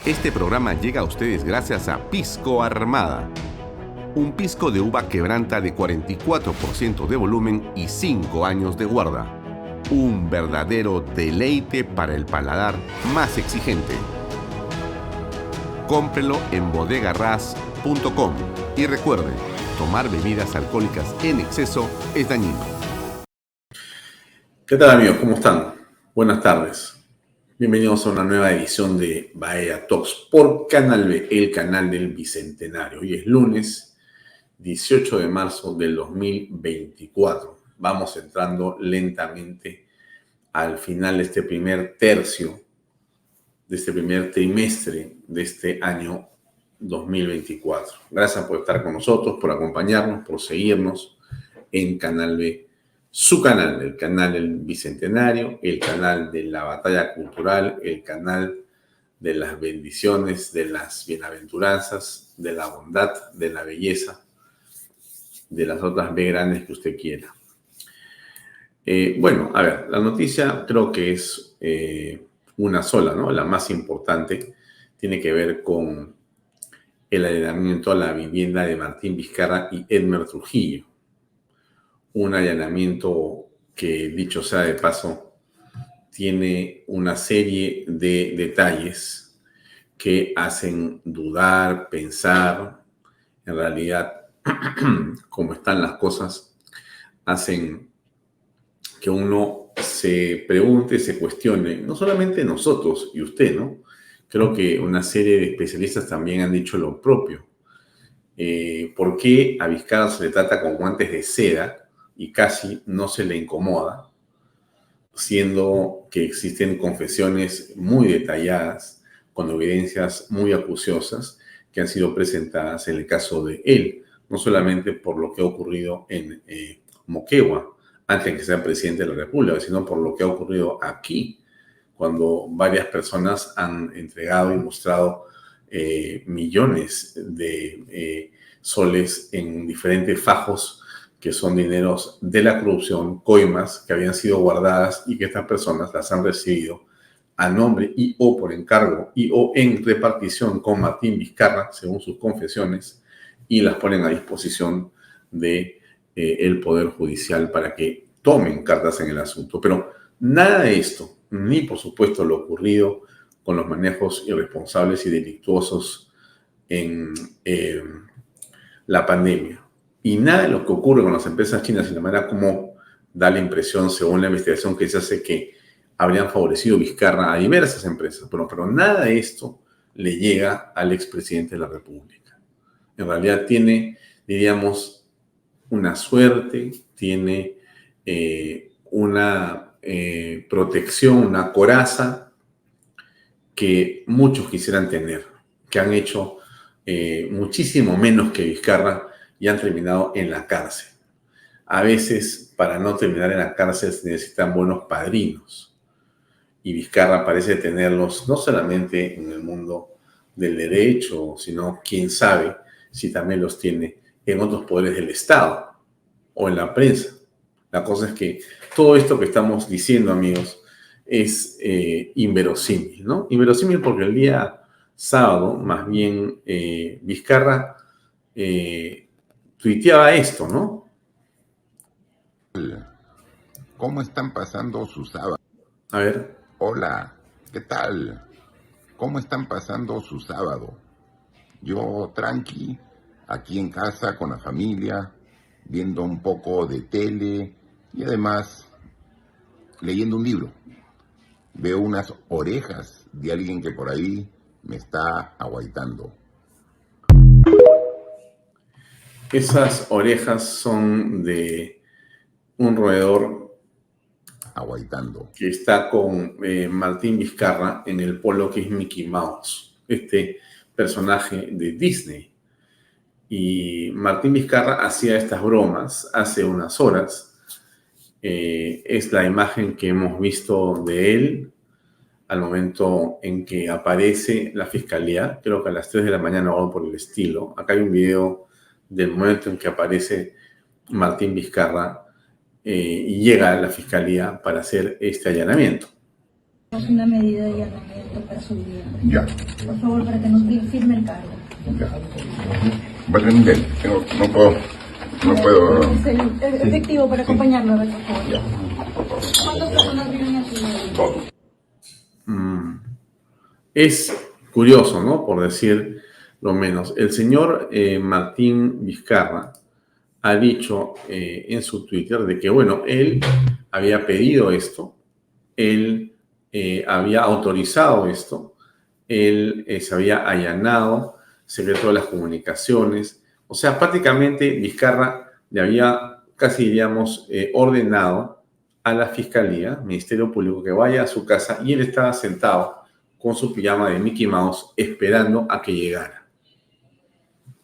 Este programa llega a ustedes gracias a Pisco Armada. Un pisco de uva quebranta de 44% de volumen y 5 años de guarda. Un verdadero deleite para el paladar más exigente. Cómprelo en bodegarras.com y recuerde, tomar bebidas alcohólicas en exceso es dañino. ¿Qué tal, amigos? ¿Cómo están? Buenas tardes. Bienvenidos a una nueva edición de Bahía Talks por Canal B, el canal del Bicentenario. Hoy es lunes 18 de marzo del 2024. Vamos entrando lentamente al final de este primer tercio, de este primer trimestre de este año 2024. Gracias por estar con nosotros, por acompañarnos, por seguirnos en Canal B. Su canal, el canal del Bicentenario, el canal de la batalla cultural, el canal de las bendiciones, de las bienaventuranzas, de la bondad, de la belleza, de las otras B grandes que usted quiera. Bueno, a ver, la noticia creo que es una sola, ¿no? La más importante tiene que ver con el allanamiento a la vivienda de Martín Vizcarra y Edmer Trujillo. Un allanamiento que, dicho sea de paso, tiene una serie de detalles que hacen dudar, pensar, en realidad, cómo están las cosas, hacen que uno se pregunte, se cuestione, no solamente nosotros y usted, ¿no? Creo que una serie de especialistas también han dicho lo propio. ¿Por qué a Vizcarra se le trata con guantes de seda y casi no se le incomoda, siendo que existen confesiones muy detalladas, con evidencias muy acuciosas, que han sido presentadas en el caso de él, no solamente por lo que ha ocurrido en Moquegua, antes de que sea presidente de la República, sino por lo que ha ocurrido aquí, cuando varias personas han entregado y mostrado millones de soles en diferentes fajos que son dineros de la corrupción, coimas que habían sido guardadas y que estas personas las han recibido a nombre y o por encargo y o en repartición con Martín Vizcarra, según sus confesiones, y las ponen a disposición de el Poder Judicial para que tomen cartas en el asunto. Pero nada de esto, ni por supuesto lo ocurrido con los manejos irresponsables y delictuosos en la pandemia, y nada de lo que ocurre con las empresas chinas y la manera como da la impresión, según la investigación que se hace, que habrían favorecido Vizcarra a diversas empresas, pero nada de esto le llega al expresidente de la República. En realidad tiene, diríamos, una suerte, tiene una protección, una coraza que muchos quisieran tener, que han hecho muchísimo menos que Vizcarra y han terminado en la cárcel. A veces, para no terminar en la cárcel, se necesitan buenos padrinos. Y Vizcarra parece tenerlos no solamente en el mundo del derecho, sino, quién sabe, si también los tiene en otros poderes del Estado o en la prensa. La cosa es que todo esto que estamos diciendo, amigos, es inverosímil, ¿no? Inverosímil porque el día sábado, más bien, Vizcarra tuiteaba esto, ¿no? ¿Cómo están pasando su sábado? A ver. Hola, ¿qué tal? ¿Cómo están pasando su sábado? Yo tranqui, aquí en casa con la familia, viendo un poco de tele y además leyendo un libro. Veo unas orejas de alguien que por ahí me está aguaitando. Esas orejas son de un roedor Aguaitando. que está con Martín Vizcarra en el polo que es Mickey Mouse, este personaje de Disney. Y Martín Vizcarra hacía estas bromas hace unas horas. Es la imagen que hemos visto de él al momento en que aparece la fiscalía, creo que a las 3 de la mañana o algo por el estilo. Acá hay un video del momento en que aparece Martín Vizcarra y llega a la fiscalía para hacer este allanamiento. Una medida de allanamiento para su vivienda. Ya. Por favor, para que nos firme el cargo. Ya. Vale, Miguel, no puedo. Es el efectivo para acompañarlo, por favor. Ya. ¿Cuántas personas viven aquí? Todo. Es curioso, ¿no? Por decir lo menos. El señor Martín Vizcarra ha dicho en su Twitter de que, bueno, él había pedido esto, él había autorizado esto, él se había allanado secreto de las comunicaciones. O sea, prácticamente Vizcarra le había casi, diríamos, ordenado a la Fiscalía, Ministerio Público, que vaya a su casa y él estaba sentado con su pijama de Mickey Mouse esperando a que llegara.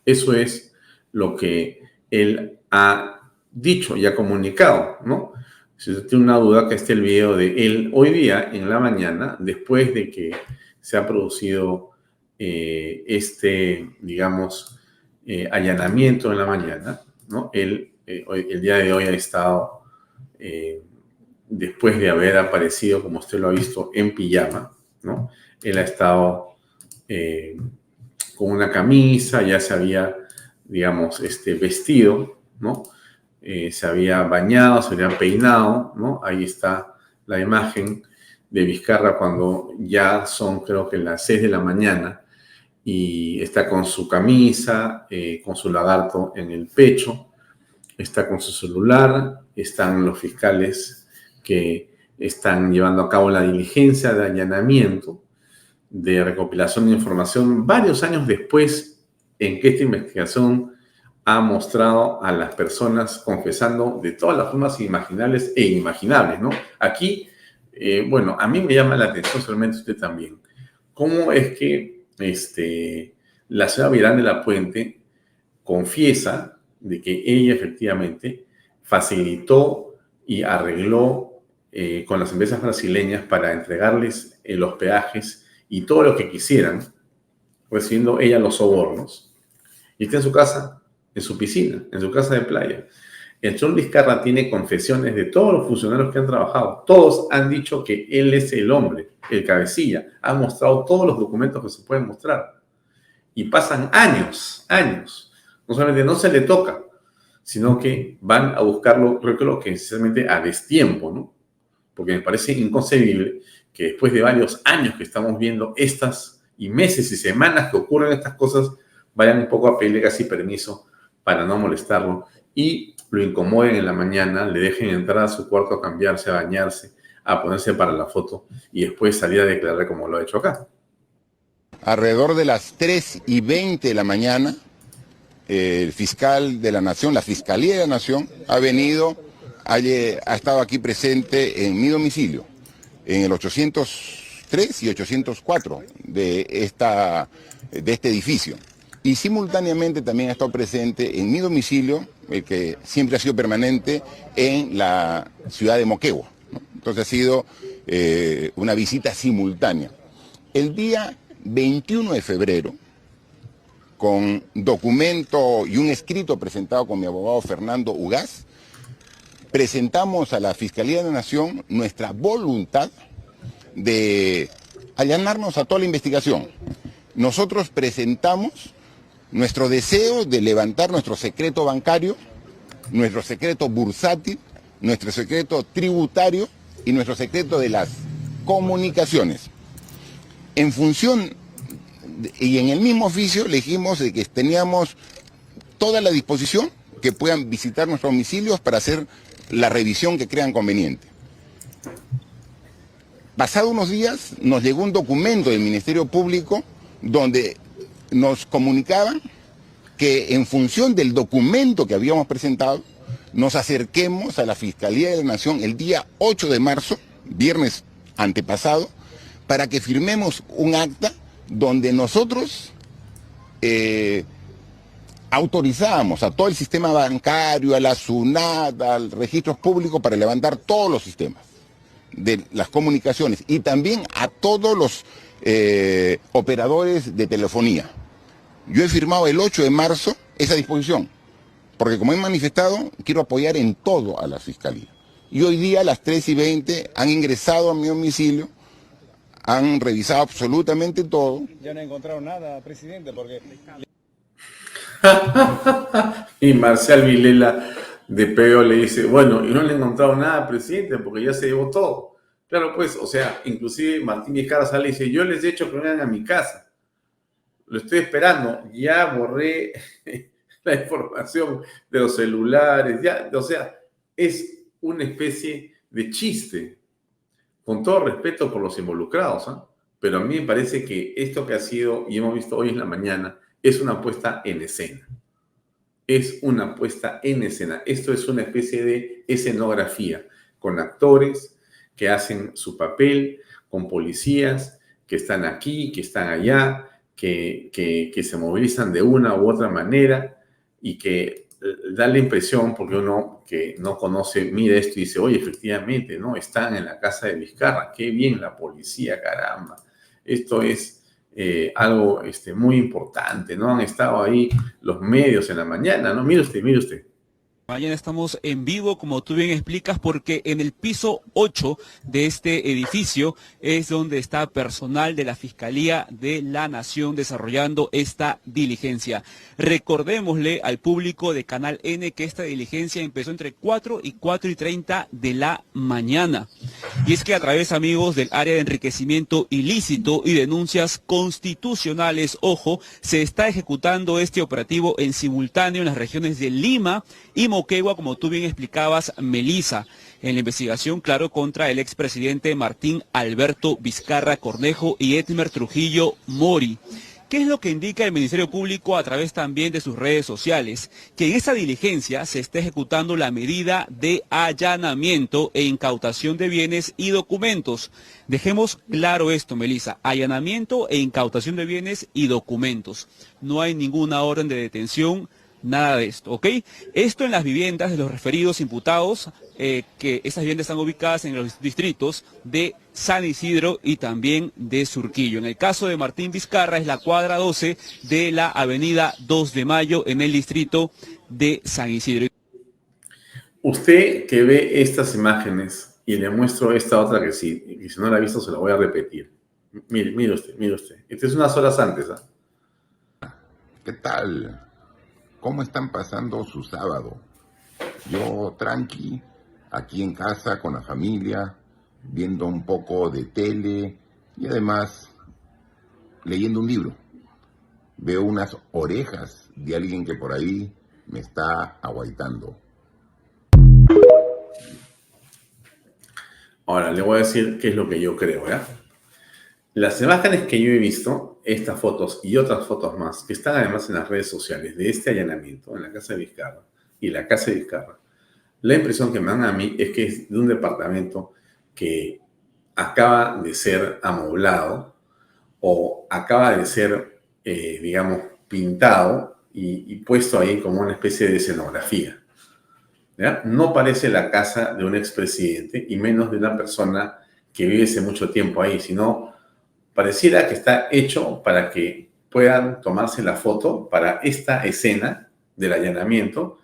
Eso es lo que él ha dicho y ha comunicado, ¿no? Si usted tiene una duda, que esté el video de él hoy día, en la mañana, después de que se ha producido digamos, allanamiento en la mañana, ¿no? Él, el día de hoy ha estado, después de haber aparecido, como usted lo ha visto, en pijama, ¿no? Él ha estado con una camisa, ya se había, digamos, vestido, ¿no? Se había bañado, se había peinado, ¿no? Ahí está la imagen de Vizcarra cuando ya son, creo que las 6 de la mañana, y está con su camisa, con su lagarto en el pecho, está con su celular, están los fiscales que están llevando a cabo la diligencia de allanamiento, de recopilación de información, varios años después en que esta investigación ha mostrado a las personas confesando de todas las formas imaginables e inimaginables, ¿no? Aquí, bueno, a mí me llama la atención, solamente usted también, cómo es que la señora Virán de la Puente confiesa de que ella efectivamente facilitó y arregló con las empresas brasileñas para entregarles los peajes y todo lo que quisieran, recibiendo ella los sobornos, y está en su casa, en su piscina, en su casa de playa. El señor Vizcarra tiene confesiones de todos los funcionarios que han trabajado. Todos han dicho que él es el hombre, el cabecilla. Ha mostrado todos los documentos que se pueden mostrar. Y pasan años. No solamente no se le toca, sino que van a buscarlo, creo que sinceramente a destiempo, ¿no? Porque me parece inconcebible que después de varios años que estamos viendo estas, y meses y semanas que ocurren estas cosas, vayan un poco a pedirle casi permiso para no molestarlo y lo incomoden en la mañana, le dejen entrar a su cuarto a cambiarse, a bañarse, a ponerse para la foto y después salir a declarar como lo ha hecho acá. Alrededor de las 3:20 de la mañana, el fiscal de la Nación, la Fiscalía de la Nación, ha estado aquí presente en mi domicilio, en el 803 y 804 de este edificio. Y simultáneamente también ha estado presente en mi domicilio, el que siempre ha sido permanente, en la ciudad de Moquegua, ¿no? Entonces ha sido una visita simultánea. El día 21 de febrero, con documento y un escrito presentado con mi abogado Fernando Ugaz, presentamos a la Fiscalía de la Nación nuestra voluntad de allanarnos a toda la investigación. Nosotros presentamos nuestro deseo de levantar nuestro secreto bancario, nuestro secreto bursátil, nuestro secreto tributario y nuestro secreto de las comunicaciones. En función y en el mismo oficio le dijimos de que teníamos toda la disposición que puedan visitar nuestros domicilios para hacer la revisión que crean conveniente. Pasado unos días nos llegó un documento del Ministerio Público donde nos comunicaban que en función del documento que habíamos presentado, nos acerquemos a la Fiscalía de la Nación el día 8 de marzo, viernes antepasado, para que firmemos un acta donde nosotros autorizábamos a todo el sistema bancario, a la SUNAT, al registros públicos para levantar todos los sistemas de las comunicaciones y también a todos los operadores de telefonía. Yo he firmado el 8 de marzo esa disposición, porque como he manifestado, quiero apoyar en todo a la Fiscalía. Y hoy día a las 3:20 han ingresado a mi domicilio Han revisado absolutamente todo. Ya no encontraron nada, presidente, porque... Y Marcial Vilela de PO le dice, bueno, y no le he encontrado nada, presidente, porque ya se llevó todo. Claro, pues, o sea, inclusive Martín Vizcarra sale y dice, yo les he hecho que vengan a mi casa. Lo estoy esperando, ya borré la información de los celulares, ya, o sea, es una especie de chiste, con todo respeto por los involucrados, ¿ah? Pero a mí me parece que esto que ha sido, y hemos visto hoy en la mañana, es una puesta en escena. Es una puesta en escena. Esto es una especie de escenografía, con actores que hacen su papel, con policías que están aquí, que están allá, que se movilizan de una u otra manera y que da la impresión, porque uno que no conoce, mira esto y dice, oye, efectivamente, ¿no? Están en la casa de Vizcarra, qué bien la policía, caramba. Esto es algo muy importante, ¿no? Han estado ahí los medios en la mañana, ¿no? Mire usted, mire usted. Mañana estamos en vivo, como tú bien explicas, porque en el piso 8 de este edificio es donde está personal de la Fiscalía de la Nación desarrollando esta diligencia. Recordémosle al público de Canal N que esta diligencia empezó entre 4 y 4:30 de la mañana. Y es que a través, amigos, del área de enriquecimiento ilícito y denuncias constitucionales, ojo, se está ejecutando este operativo en simultáneo en las regiones de Lima y Moquegua, como tú bien explicabas, Melissa, en la investigación, claro, contra el expresidente Martín Alberto Vizcarra Cornejo y Edmer Trujillo Mori. ¿Qué es lo que indica el Ministerio Público a través también de sus redes sociales? Que en esa diligencia se está ejecutando la medida de allanamiento e incautación de bienes y documentos. Dejemos claro esto, Melissa, allanamiento e incautación de bienes y documentos. No hay ninguna orden de detención, nada de esto, ¿ok? Esto en las viviendas de los referidos imputados, que esas viviendas están ubicadas en los distritos de San Isidro y también de Surquillo. En el caso de Martín Vizcarra es la cuadra 12 de la avenida 2 de Mayo en el distrito de San Isidro. Usted que ve estas imágenes y le muestro esta otra que sí, y si no la ha visto se la voy a repetir. Mire usted, mire usted. Esta es unas horas antes, ¿ah? ¿Qué tal? ¿Cómo están pasando su sábado? Yo tranqui, aquí en casa con la familia, viendo un poco de tele y además leyendo un libro. Veo unas orejas de alguien que por ahí me está aguaitando. Ahora, le voy a decir qué es lo que yo creo, ¿ya? Las imágenes que yo he visto, estas fotos y otras fotos más, que están además en las redes sociales de este allanamiento en la casa de Vizcarra y la casa de Vizcarra, la impresión que me dan a mí es que es de un departamento que acaba de ser amoblado o acaba de ser, digamos, pintado y puesto ahí como una especie de escenografía, ¿ya? No parece la casa de un expresidente y menos de una persona que vive hace mucho tiempo ahí, sino pareciera que está hecho para que puedan tomarse la foto para esta escena del allanamiento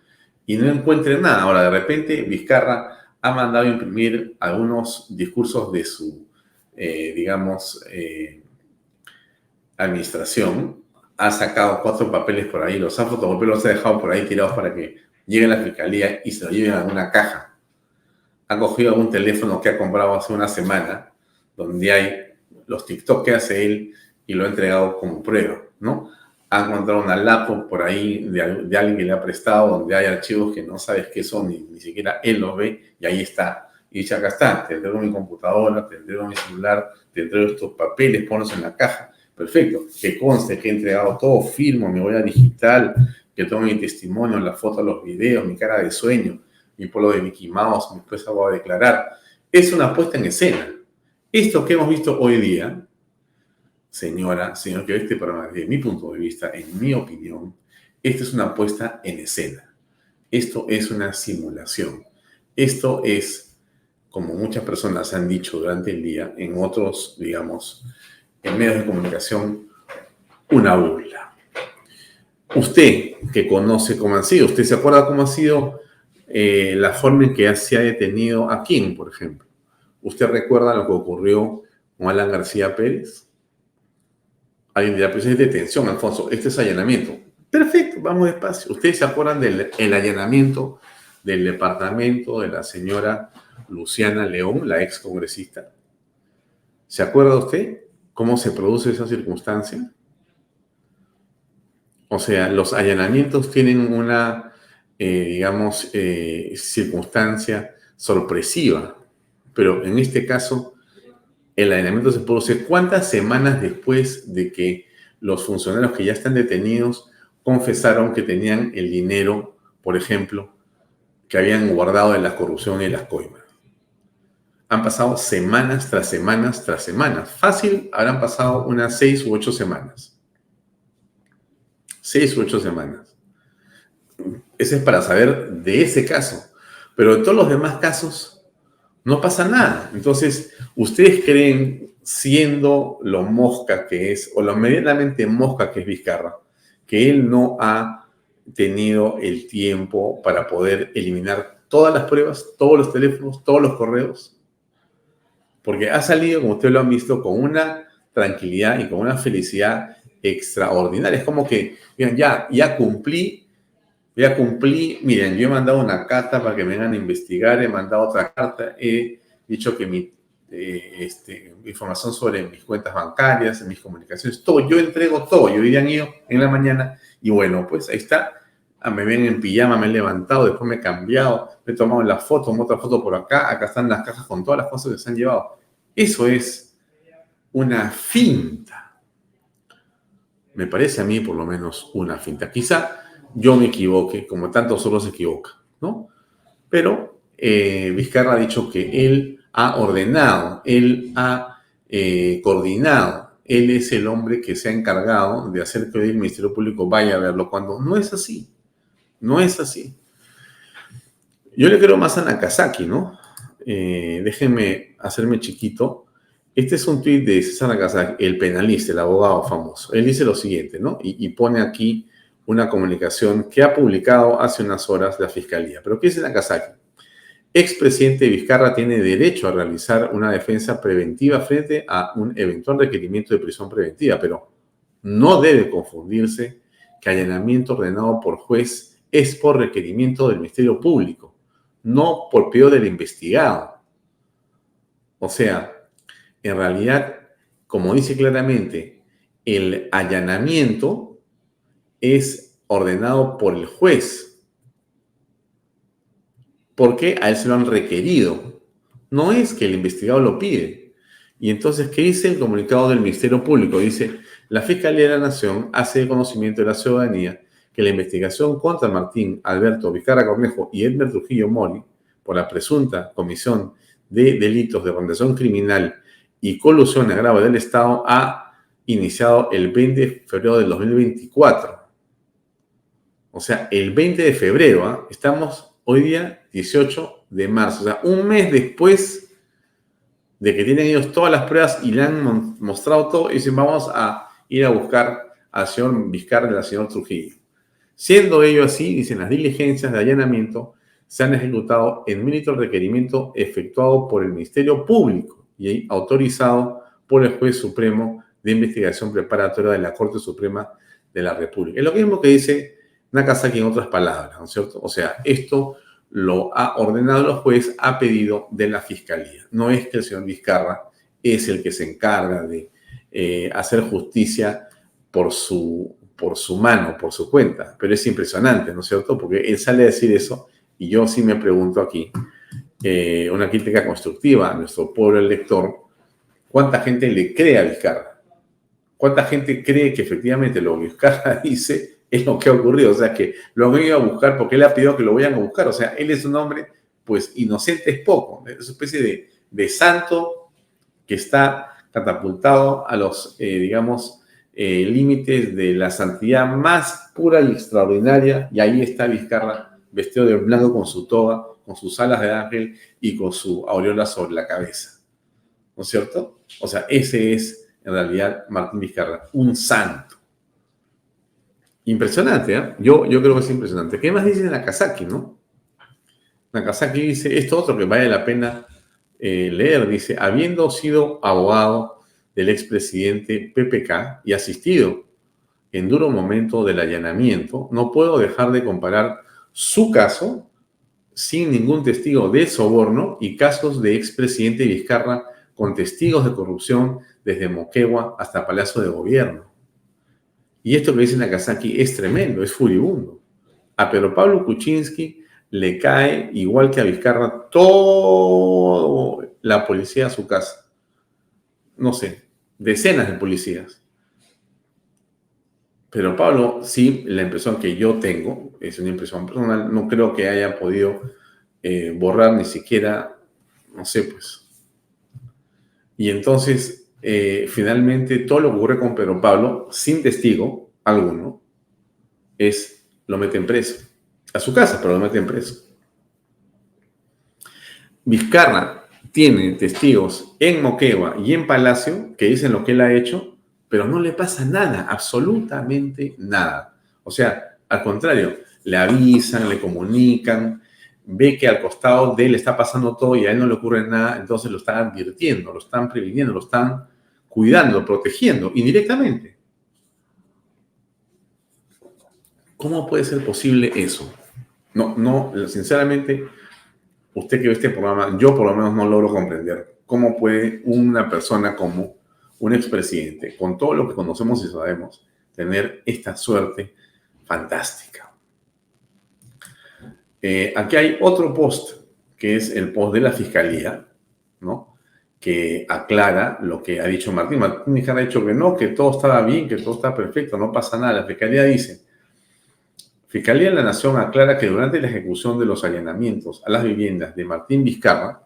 y no encuentren nada. Ahora, de repente, Vizcarra ha mandado imprimir algunos discursos de su, administración. Ha sacado 4 papeles por ahí, los ha fotocopiado, los ha dejado por ahí tirados para que llegue a la fiscalía y se lo lleven a una caja. Ha cogido algún teléfono que ha comprado hace una semana, donde hay los TikTok que hace él y lo ha entregado como prueba, ¿no? Ha encontrado una laptop por ahí de alguien que le ha prestado, donde hay archivos que no sabes qué son, ni siquiera él los ve, y ahí está. Y dice, acá está, te entrego mi computadora, te entrego mi celular, te entrego estos papeles, ponlos en la caja. Perfecto, que conste que he entregado todo, firmo, mi huella digital, que tengo mi testimonio, la foto, los videos, mi cara de sueño, mi polo de Mickey Mouse, mi esposa va a declarar. Es una puesta en escena. Esto que hemos visto hoy día, señor, que este programa, desde mi punto de vista, en mi opinión, esto es una puesta en escena. Esto es una simulación. Esto es, como muchas personas han dicho durante el día, en otros, digamos, en medios de comunicación, una burla. Usted, que conoce cómo han sido, ¿usted se acuerda cómo ha sido la forma en que se ha detenido a quién, por ejemplo? Usted recuerda lo que ocurrió con Alan García Pérez. Alguien dirá, pues es detención, Alfonso, este es allanamiento. Perfecto, vamos despacio. ¿Ustedes se acuerdan del allanamiento del departamento de la señora Luciana León, la ex congresista? ¿Se acuerda usted cómo se produce esa circunstancia? O sea, los allanamientos tienen una, circunstancia sorpresiva, pero en este caso, el allanamiento se produce ¿cuántas semanas después de que los funcionarios que ya están detenidos confesaron que tenían el dinero, por ejemplo, que habían guardado de la corrupción y las coimas? Han pasado semanas tras semanas tras semanas. Fácil, habrán pasado unas 6 u 8 semanas. 6 u 8 semanas. Ese es para saber de ese caso. Pero de todos los demás casos, no pasa nada. Entonces, ¿ustedes creen, siendo lo mosca que es, o lo medianamente mosca que es Vizcarra, que él no ha tenido el tiempo para poder eliminar todas las pruebas, todos los teléfonos, todos los correos? Porque ha salido, como ustedes lo han visto, con una tranquilidad y con una felicidad extraordinaria. Es como que, miren, ya cumplí. Miren, yo he mandado una carta para que me vengan a investigar, he mandado otra carta, he dicho que mi información sobre mis cuentas bancarias, mis comunicaciones, todo, yo entrego todo. Yo hoy día han ido en la mañana y bueno, pues ahí está. Me ven en pijama, me he levantado, después me he cambiado, me he tomado la foto, otra foto por acá están las cajas con todas las cosas que se han llevado. Eso es una finta. Me parece a mí por lo menos una finta. Quizá yo me equivoque, como tantos otros se equivocan, ¿no? Pero Vizcarra ha dicho que él ha ordenado, él ha coordinado, él es el hombre que se ha encargado de hacer que hoy el Ministerio Público vaya a verlo, cuando no es así. No es así. Yo le creo más a Nakazaki, ¿no? Déjenme hacerme chiquito. Este es un tuit de César Nakazaki, el penalista, el abogado famoso. Él dice lo siguiente, ¿no? Y pone aquí una comunicación que ha publicado hace unas horas la Fiscalía. ¿Pero qué dice Nakazaki? Expresidente Vizcarra tiene derecho a realizar una defensa preventiva frente a un eventual requerimiento de prisión preventiva, pero no debe confundirse que allanamiento ordenado por juez es por requerimiento del Ministerio Público, no por pedido del investigado. O sea, en realidad, como dice claramente, el allanamiento es ordenado por el juez. ¿Por qué? A él se lo han requerido. No es que el investigado lo pide. Y entonces, ¿qué dice el comunicado del Ministerio Público? Dice, la Fiscalía de la Nación hace de conocimiento de la ciudadanía que la investigación contra Martín Alberto Vizcarra Cornejo y Edmer Trujillo Mori por la presunta comisión de delitos de organización criminal y colusión en agravio del Estado ha iniciado el 20 de febrero del 2024. O sea, el 20 de febrero, ¿eh? Estamos hoy día 18 de marzo. O sea, un mes después de que tienen ellos todas las pruebas y le han mostrado todo, y dicen, vamos a ir a buscar al señor Vizcarra y al señor Trujillo. Siendo ello así, dicen, las diligencias de allanamiento se han ejecutado en mérito al requerimiento efectuado por el Ministerio Público y autorizado por el Juez Supremo de Investigación Preparatoria de la Corte Suprema de la República. Es lo mismo que dice Nakazaki en otras palabras, ¿no es cierto? O sea, esto lo ha ordenado el juez a pedido de la Fiscalía. No es que el señor Vizcarra es el que se encarga de hacer justicia por su mano, por su cuenta, pero es impresionante, ¿no es cierto? Porque él sale a decir eso y yo sí me pregunto aquí, una crítica constructiva a nuestro pueblo elector, ¿cuánta gente le cree a Vizcarra? ¿Cuánta gente cree que efectivamente lo que Vizcarra dice es lo que ha ocurrido? O sea, que lo han ido a buscar porque él ha pedido que lo vayan a buscar. O sea, él es un hombre, pues, inocente es poco, es una especie de santo que está catapultado a los, límites de la santidad más pura y extraordinaria, y ahí está Vizcarra vestido de blanco con su toga, con sus alas de ángel y con su aureola sobre la cabeza, ¿no es cierto? O sea, ese es en realidad Martín Vizcarra, un santo. Impresionante, ¿eh? Yo creo que es impresionante. ¿Qué más dice Nakazaki, no? Nakazaki dice esto otro que vale la pena leer. Dice, habiendo sido abogado del expresidente PPK y asistido en duro momento del allanamiento, no puedo dejar de comparar su caso sin ningún testigo de soborno y casos de expresidente Vizcarra con testigos de corrupción desde Moquegua hasta Palacio de Gobierno. Y esto que dice Nakazaki es tremendo, es furibundo. A Pedro Pablo Kuczynski le cae, igual que a Vizcarra, toda la policía a su casa. No sé, decenas de policías. Pero Pablo, sí, la impresión que yo tengo, es una impresión personal, no creo que haya podido borrar ni siquiera, no sé, pues. Y entonces, finalmente, todo lo que ocurre con Pedro Pablo, sin testigo alguno, lo meten preso. A su casa, pero lo meten preso. Vizcarra tiene testigos en Moquegua y en Palacio que dicen lo que él ha hecho, pero no le pasa nada, absolutamente nada. O sea, al contrario, le avisan, le comunican, ve que al costado de él está pasando todo y a él no le ocurre nada, entonces lo están advirtiendo, lo están previniendo, lo están cuidando, protegiendo indirectamente. ¿Cómo puede ser posible eso? No, sinceramente, usted que ve este programa, yo por lo menos no logro comprender cómo puede una persona como un expresidente, con todo lo que conocemos y sabemos, tener esta suerte fantástica. Aquí hay otro post, que es el post de la Fiscalía, ¿no? Que aclara lo que ha dicho Martín. Martín Vizcarra ha dicho que no, que todo estaba bien, que todo está perfecto, no pasa nada. La Fiscalía dice, Fiscalía de la Nación aclara que durante la ejecución de los allanamientos a las viviendas de Martín Vizcarra,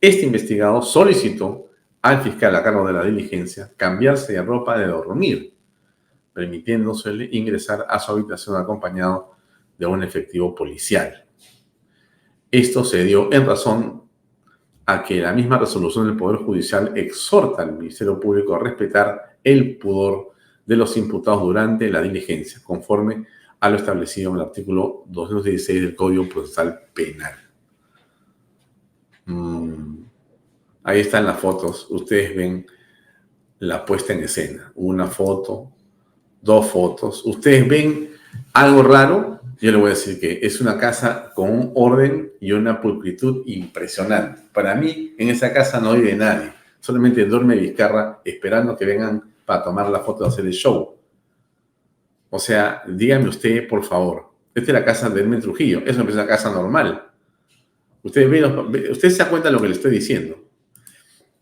este investigado solicitó al fiscal a cargo de la diligencia cambiarse de ropa de dormir, permitiéndosele ingresar a su habitación acompañado de un efectivo policial. Esto se dio en razón a que la misma resolución del Poder Judicial exhorta al Ministerio Público a respetar el pudor de los imputados durante la diligencia, conforme a lo establecido en el artículo 216 del Código Procesal Penal. Ahí están las fotos. Ustedes ven la puesta en escena. Una foto, dos fotos. Ustedes ven algo raro. Yo le voy a decir que es una casa con un orden y una pulcritud impresionante. Para mí, en esa casa no vive nadie. Solamente duerme Vizcarra esperando que vengan para tomar la foto y hacer el show. O sea, dígame usted, por favor. Esta es la casa de Edmund Trujillo. Eso no es una casa normal. Usted se da cuenta de lo que le estoy diciendo.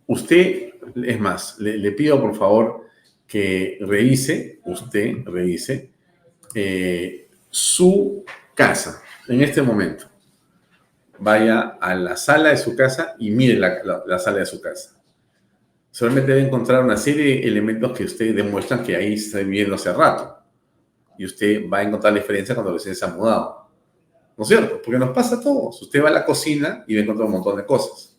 Usted, es más, le pido por favor que revise su casa en este momento. Vaya a la sala de su casa y mire la sala de su casa. Solamente debe encontrar una serie de elementos que usted demuestran que ahí está viviendo hace rato. Y usted va a encontrar la diferencia cuando recién se ha mudado. ¿No es cierto? Porque nos pasa a todos. Usted va a la cocina y va a encontrar un montón de cosas.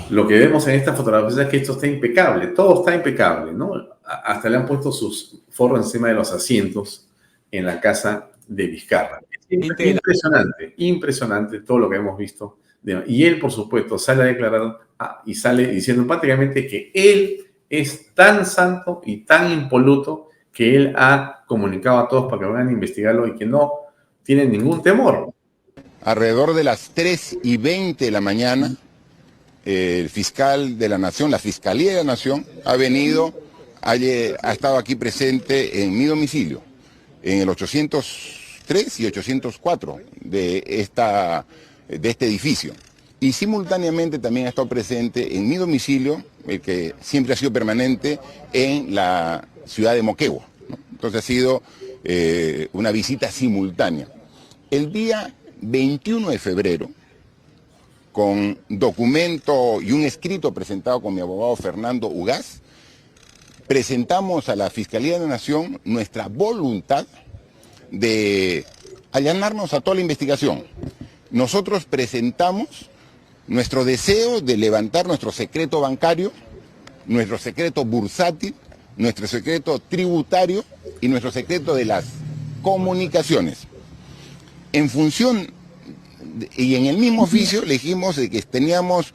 Lo que vemos en esta fotografía es que esto está impecable. Todo está impecable, ¿no? Hasta le han puesto sus forros encima de los asientos en la casa de Vizcarra. Impresionante, impresionante todo lo que hemos visto. Y él, por supuesto, sale a declarar y sale diciendo prácticamente que él es tan santo y tan impoluto que él ha comunicado a todos para que vayan a investigarlo y que no tiene ningún temor. Alrededor de las 3:20 de la mañana, el fiscal de la Nación, la Fiscalía de la Nación, ha estado aquí presente en mi domicilio, en el 803 y 804 de este edificio. Y simultáneamente también ha estado presente en mi domicilio, el que siempre ha sido permanente, en la ciudad de Moquegua, ¿no? Entonces ha sido una visita simultánea. El día 21 de febrero, con documento y un escrito presentado con mi abogado Fernando Ugaz, presentamos a la Fiscalía de la Nación nuestra voluntad de allanarnos a toda la investigación. Nosotros presentamos nuestro deseo de levantar nuestro secreto bancario, nuestro secreto bursátil, nuestro secreto tributario y nuestro secreto de las comunicaciones. En función Y en el mismo oficio le dijimos de que teníamos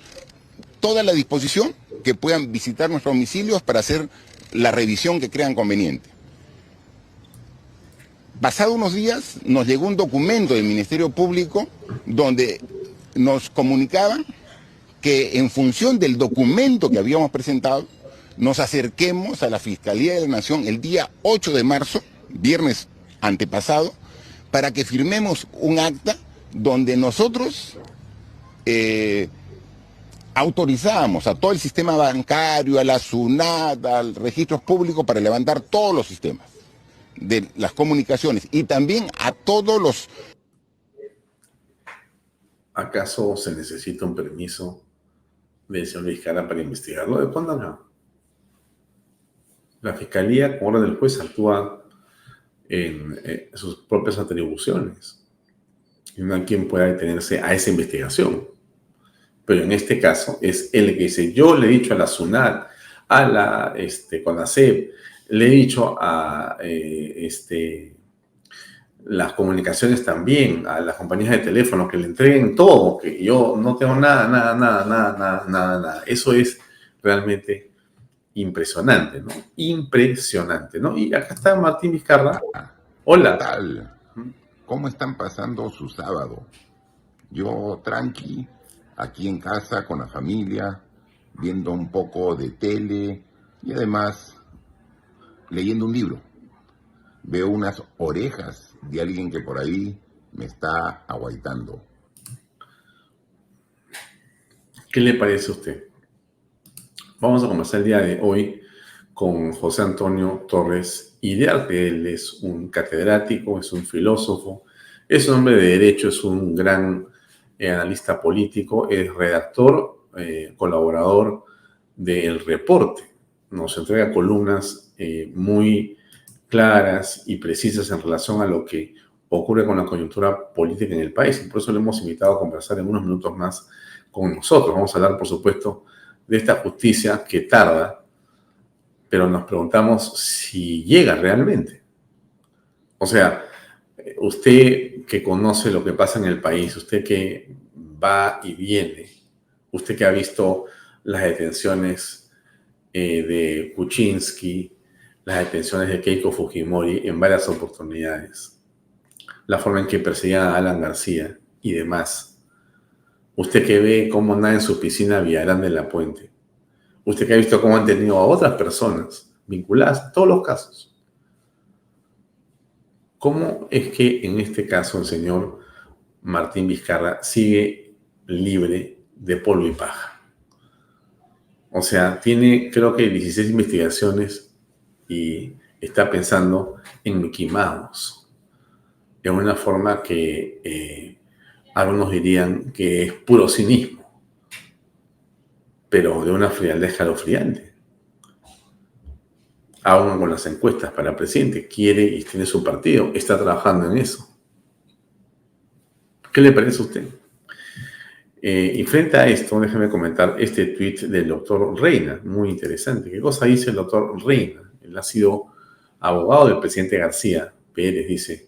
toda la disposición que puedan visitar nuestros domicilios para hacer la revisión que crean conveniente. Pasado unos días nos llegó un documento del Ministerio Público donde nos comunicaban que en función del documento que habíamos presentado, nos acerquemos a la Fiscalía de la Nación el día 8 de marzo, viernes antepasado, para que firmemos un acta donde nosotros autorizábamos a todo el sistema bancario, a la SUNAT, al registros públicos para levantar todos los sistemas de las comunicaciones y también a todos los... ¿Acaso se necesita un permiso del señor Vizcarra para investigarlo? ¿De cuándo no? La Fiscalía, con orden del juez, actúa en sus propias atribuciones. Y no hay quien pueda detenerse a esa investigación. Pero en este caso es él que dice, yo le he dicho a la SUNAT, a la CONACEP, le he dicho a las comunicaciones también, a las compañías de teléfono, que le entreguen todo, que yo no tengo nada. Eso es realmente impresionante, ¿no? Impresionante, ¿no? Y acá está Martín Vizcarra. ¿Qué Hola. tal? ¿Cómo están pasando su sábado? Yo tranqui, aquí en casa con la familia, viendo un poco de tele y además leyendo un libro. Veo unas orejas de alguien que por ahí me está aguaitando. ¿Qué le parece a usted? Vamos a comenzar el día de hoy con José Antonio Torres Iriarte. Él es un catedrático, es un filósofo, es un hombre de derecho, es un gran analista político, es redactor, colaborador de El Reporte. Nos entrega columnas muy claras y precisas en relación a lo que ocurre con la coyuntura política en el país. Y por eso le hemos invitado a conversar en unos minutos más con nosotros. Vamos a hablar, por supuesto, de esta justicia que tarda, pero nos preguntamos si llega realmente. O sea, usted que conoce lo que pasa en el país, usted que va y viene, usted que ha visto las detenciones de Kuczynski, las detenciones de Keiko Fujimori en varias oportunidades, la forma en que perseguían a Alan García y demás. Usted que ve cómo nada en su piscina Villarán de la Puente. Usted que ha visto cómo han tenido a otras personas vinculadas a todos los casos. ¿Cómo es que en este caso el señor Martín Vizcarra sigue libre de polvo y paja? O sea, tiene creo que 16 investigaciones y está pensando en Mickey Mouse. De una forma que algunos dirían que es puro cinismo, pero de una frialdad escalofriante. Aún con las encuestas para presidente, quiere y tiene su partido, está trabajando en eso. ¿Qué le parece a usted? Y frente a esto, déjeme comentar este tuit del doctor Reina, muy interesante. ¿Qué cosa dice el doctor Reina? Él ha sido abogado del presidente García Pérez, dice.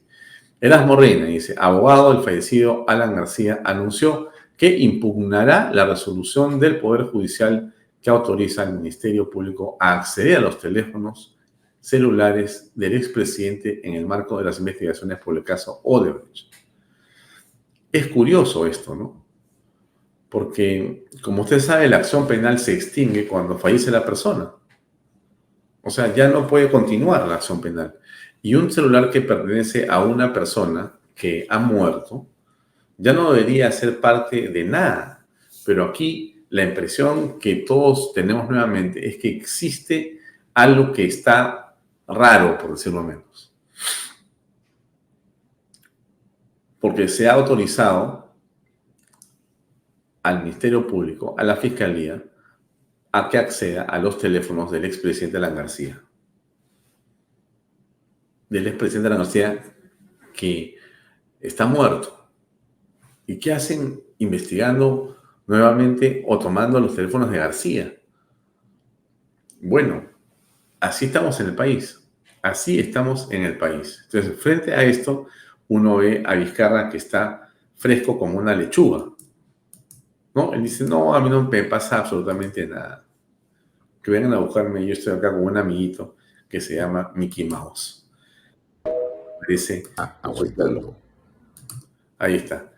Erasmo Reina, dice, abogado del fallecido Alan García, anunció que impugnará la resolución del Poder Judicial que autoriza al Ministerio Público a acceder a los teléfonos celulares del expresidente en el marco de las investigaciones por el caso Odebrecht. Es curioso esto, ¿no? Porque, como usted sabe, la acción penal se extingue cuando fallece la persona. O sea, ya no puede continuar la acción penal. Y un celular que pertenece a una persona que ha muerto ya no debería ser parte de nada. Pero aquí la impresión que todos tenemos nuevamente es que existe algo que está raro, por decirlo menos. Porque se ha autorizado al Ministerio Público, a la Fiscalía, a que acceda a los teléfonos del expresidente Alan García. Del expresidente Alan García que está muerto. ¿Y qué hacen investigando nuevamente o tomando los teléfonos de García? Bueno, así estamos en el país. Así estamos en el país. Entonces, frente a esto, uno ve a Vizcarra que está fresco como una lechuga, ¿no? Él dice, no, a mí no me pasa absolutamente nada. Que vengan a buscarme, yo estoy acá con un amiguito que se llama Mickey Mouse. Parece, Aguantando. ahí está.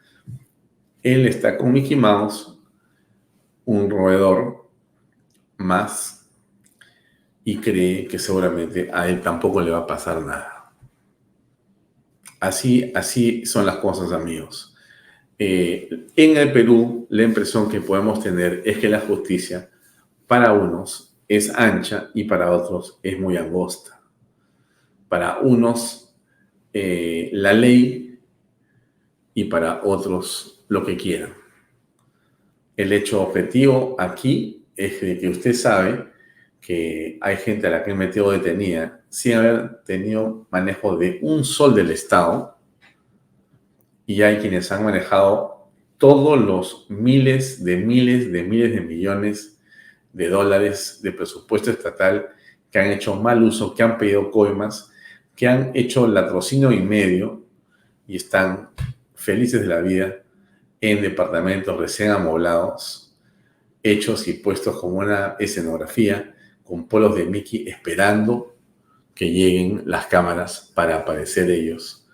Él está con Mickey Mouse, un roedor más, y cree que seguramente a él tampoco le va a pasar nada. Así son las cosas, amigos. En el Perú, la impresión que podemos tener es que la justicia para unos es ancha y para otros es muy angosta. Para unos, la ley, y para otros, lo que quieran. El hecho objetivo aquí es de que usted sabe que hay gente a la que han metido detenida sin haber tenido manejo de un sol del Estado, y hay quienes han manejado todos los miles de millones de dólares de presupuesto estatal, que han hecho mal uso, que han pedido coimas, que han hecho latrocinio y medio y están felices de la vida en departamentos recién amoblados, hechos y puestos como una escenografía con polos de Mickey esperando que lleguen las cámaras para aparecer ellos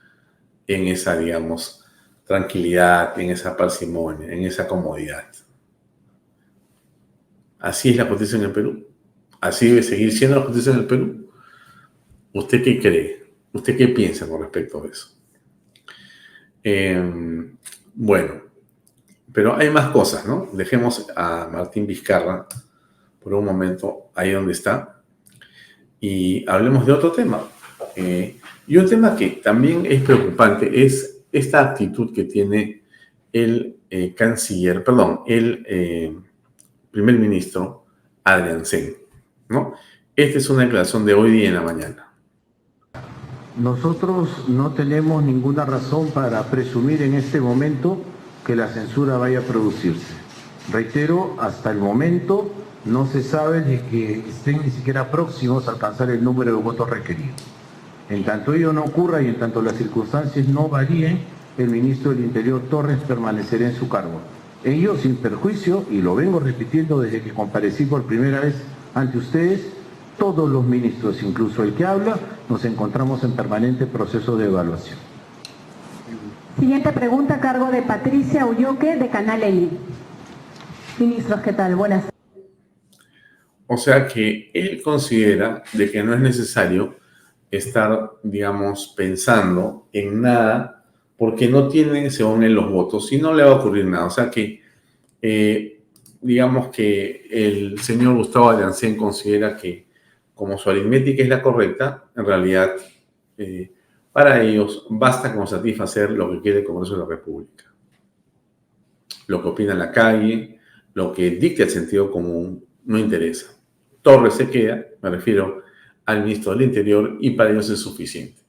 en esa, digamos, tranquilidad, en esa parsimonia, en esa comodidad. ¿Así es la justicia en el Perú? ¿Así debe seguir siendo la justicia en el Perú? ¿Usted qué cree? ¿Usted qué piensa con respecto a eso? Bueno, pero hay más cosas, ¿no? Dejemos a Martín Vizcarra por un momento ahí donde está y hablemos de otro tema. Y un tema que también es preocupante es esta actitud que tiene el primer ministro Adrián Sen, ¿no? Esta es una declaración de hoy día en la mañana. Nosotros no tenemos ninguna razón para presumir en este momento que la censura vaya a producirse. Reitero, hasta el momento no se sabe de que estén ni siquiera próximos a alcanzar el número de votos requeridos. En tanto ello no ocurra y en tanto las circunstancias no varíen, el ministro del Interior Torres permanecerá en su cargo. Ello sin perjuicio, y lo vengo repitiendo desde que comparecí por primera vez ante ustedes, todos los ministros, incluso el que habla, nos encontramos en permanente proceso de evaluación. Siguiente pregunta a cargo de Patricia Ulloque, de Canal ELI. Ministros, ¿qué tal? Buenas. O sea que él considera de que no es necesario estar, digamos, pensando en nada porque no tiene, según él, los votos y no le va a ocurrir nada. O sea que, digamos que el señor Gustavo Adriancén considera que como su aritmética es la correcta, en realidad para ellos basta con satisfacer lo que quiere el Congreso de la República. Lo que opina la calle, lo que dicta el sentido común, no interesa. Torres se queda, me refiero al ministro del Interior, y para ellos es suficiente.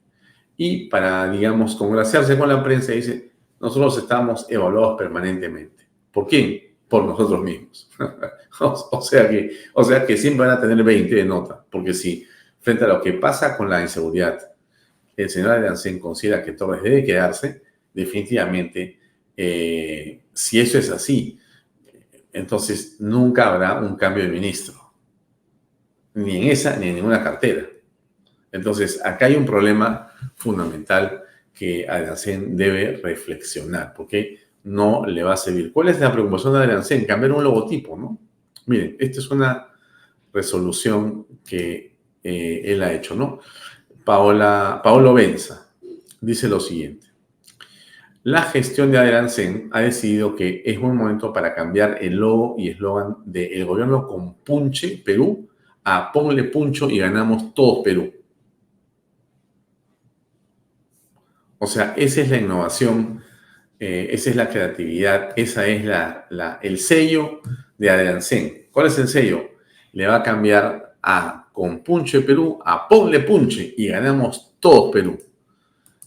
Y para, digamos, congraciarse con la prensa, dice, nosotros estamos evaluados permanentemente. ¿Por quién? Por nosotros mismos. o sea que siempre van a tener 20 de nota, porque si frente a lo que pasa con la inseguridad, el señor Adriancén considera que Torres debe quedarse, definitivamente, si eso es así, entonces nunca habrá un cambio de ministro, ni en esa ni en ninguna cartera. Entonces, acá hay un problema fundamental que Adriancén debe reflexionar, porque no le va a servir. ¿Cuál es la preocupación de Adriancén? Cambiar un logotipo, ¿no? Miren, esta es una resolución que él ha hecho, ¿no? Paolo Benza dice lo siguiente. La gestión de Adriancén ha decidido que es buen momento para cambiar el logo y eslogan del gobierno con Punche Perú a Ponle Puncho y ganamos todos Perú. O sea, esa es la innovación, esa es la creatividad, esa es el sello de Adriancén. ¿Cuál es el sello? Le va a cambiar a con Punche Perú a Ponle Punche y ganamos todos Perú.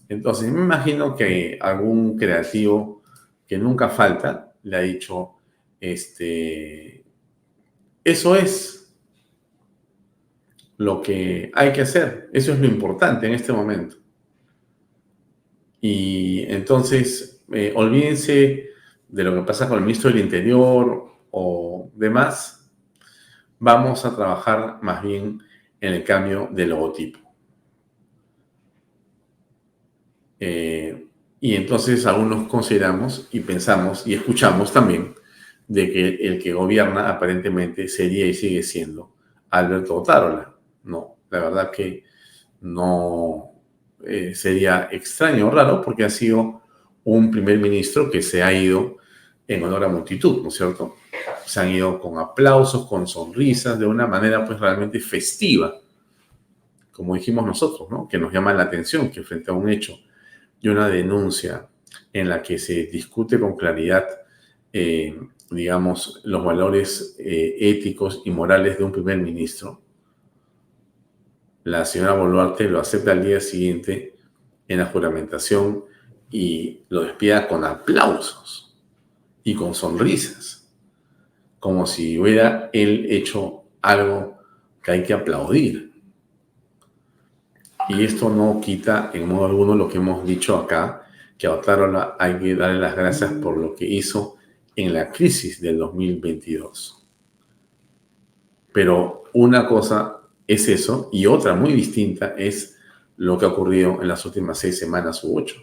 Entonces, me imagino que algún creativo que nunca falta le ha dicho, eso es lo que hay que hacer, eso es lo importante en este momento. Y entonces olvídense de lo que pasa con el ministro del Interior o demás. Vamos a trabajar más bien en el cambio de logotipo. Y entonces algunos consideramos y pensamos y escuchamos también de que el que gobierna aparentemente sería y sigue siendo Alberto Otárola. No, la verdad que no sería extraño o raro porque ha sido un primer ministro que se ha ido en honor a multitud, ¿no es cierto? Se han ido con aplausos, con sonrisas, de una manera pues realmente festiva, como dijimos nosotros, ¿no? Que nos llama la atención que frente a un hecho y una denuncia en la que se discute con claridad, digamos, los valores éticos y morales de un primer ministro, la señora Boluarte lo acepta al día siguiente en la juramentación y lo despida con aplausos y con sonrisas, como si hubiera él hecho algo que hay que aplaudir. Y esto no quita en modo alguno lo que hemos dicho acá, que a Otárola hay que darle las gracias por lo que hizo en la crisis del 2022. Pero una cosa es eso y otra muy distinta es lo que ha ocurrido en las últimas 6 semanas u 8.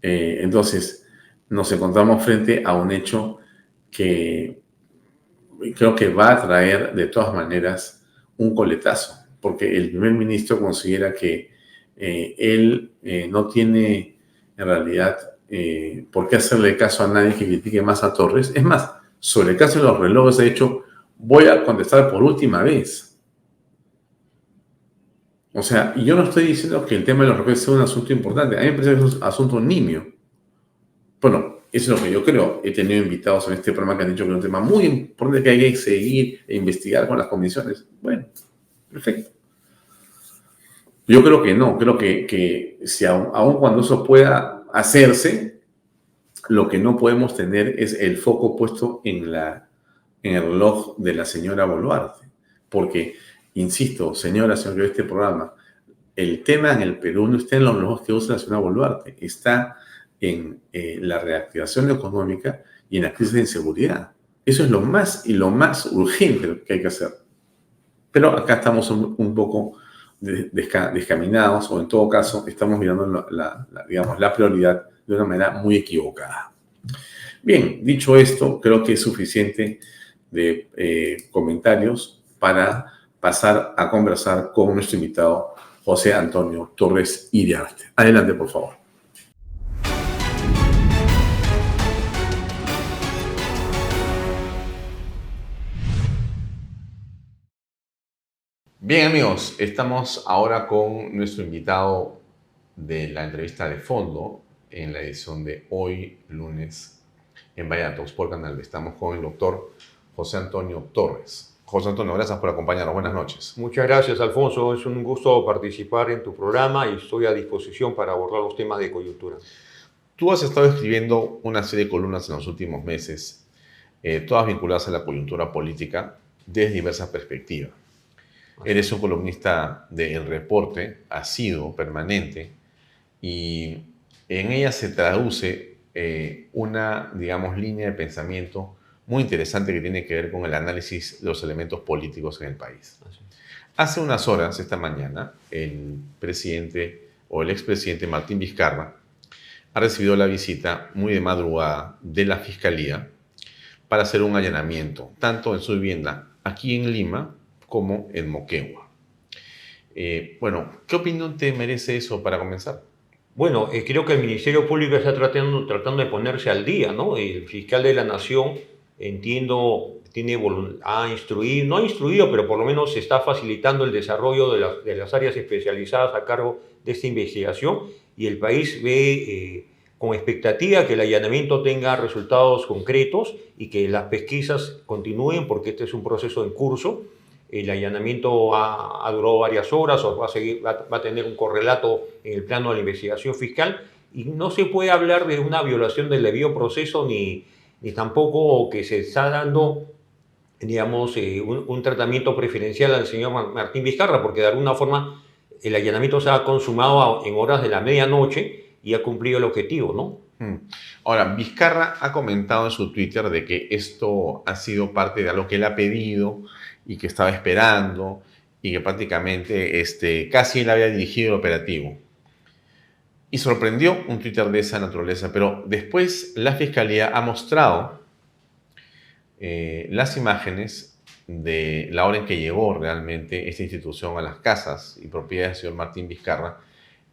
Entonces, nos encontramos frente a un hecho que creo que va a traer de todas maneras un coletazo, porque el primer ministro considera que él no tiene en realidad por qué hacerle caso a nadie que critique más a Torres. Es más, sobre el caso de los relojes, de hecho, voy a contestar por última vez. O sea, yo no estoy diciendo que el tema de los relojes sea un asunto importante. A mí me parece que es un asunto nimio. Bueno, eso es lo que yo creo. He tenido invitados en este programa que han dicho que es un tema muy importante que hay que seguir e investigar con las comisiones. Bueno, perfecto. Yo creo que no. Creo que si aun cuando eso pueda hacerse, lo que no podemos tener es el foco puesto en el reloj de la señora Boluarte. Porque, insisto, señora que ve este programa, el tema en el Perú no está en los relojes que usa la señora Boluarte, está en la reactivación económica y en la crisis de inseguridad. Eso es lo más urgente que hay que hacer. Pero acá estamos un poco descaminados, o en todo caso estamos mirando la prioridad de una manera muy equivocada. Bien, dicho esto, creo que es suficiente de comentarios para pasar a conversar con nuestro invitado José Antonio Torres Iriarte. Adelante, por favor. Bien, amigos, estamos ahora con nuestro invitado de la entrevista de fondo en la edición de hoy, lunes, en Vaya Talks por Canal B. Estamos con el doctor José Antonio Torres. José Antonio, gracias por acompañarnos. Buenas noches. Muchas gracias, Alfonso. Es un gusto participar en tu programa y estoy a disposición para abordar los temas de coyuntura. Tú has estado escribiendo una serie de columnas en los últimos meses, todas vinculadas a la coyuntura política desde diversas perspectivas. Eres un columnista de El Reporte, asiduo, permanente, y en ella se traduce una, digamos, línea de pensamiento muy interesante que tiene que ver con el análisis de los elementos políticos en el país. Hace unas horas, esta mañana, el presidente o el expresidente Martín Vizcarra ha recibido la visita muy de madrugada de la Fiscalía para hacer un allanamiento, tanto en su vivienda aquí en Lima como en Moquegua. Bueno, ¿qué opinión te merece eso para comenzar? Bueno, creo que el Ministerio Público está tratando de ponerse al día, ¿no? El fiscal de la Nación, entiendo, ha instruido, no ha instruido, pero por lo menos se está facilitando el desarrollo de las áreas especializadas a cargo de esta investigación, y el país ve con expectativa que el allanamiento tenga resultados concretos y que las pesquisas continúen, porque este es un proceso en curso. El allanamiento ha durado varias horas, o va a tener un correlato en el plano de la investigación fiscal, y no se puede hablar de una violación del debido proceso ni tampoco que se está dando, digamos, un tratamiento preferencial al señor Martín Vizcarra, porque de alguna forma el allanamiento se ha consumado en horas de la medianoche y ha cumplido el objetivo, ¿no? Ahora, Vizcarra ha comentado en su Twitter de que esto ha sido parte de lo que él ha pedido y que estaba esperando y que prácticamente casi él había dirigido el operativo. Y sorprendió un Twitter de esa naturaleza, pero después la Fiscalía ha mostrado las imágenes de la hora en que llegó realmente esta institución a las casas y propiedades del señor Martín Vizcarra.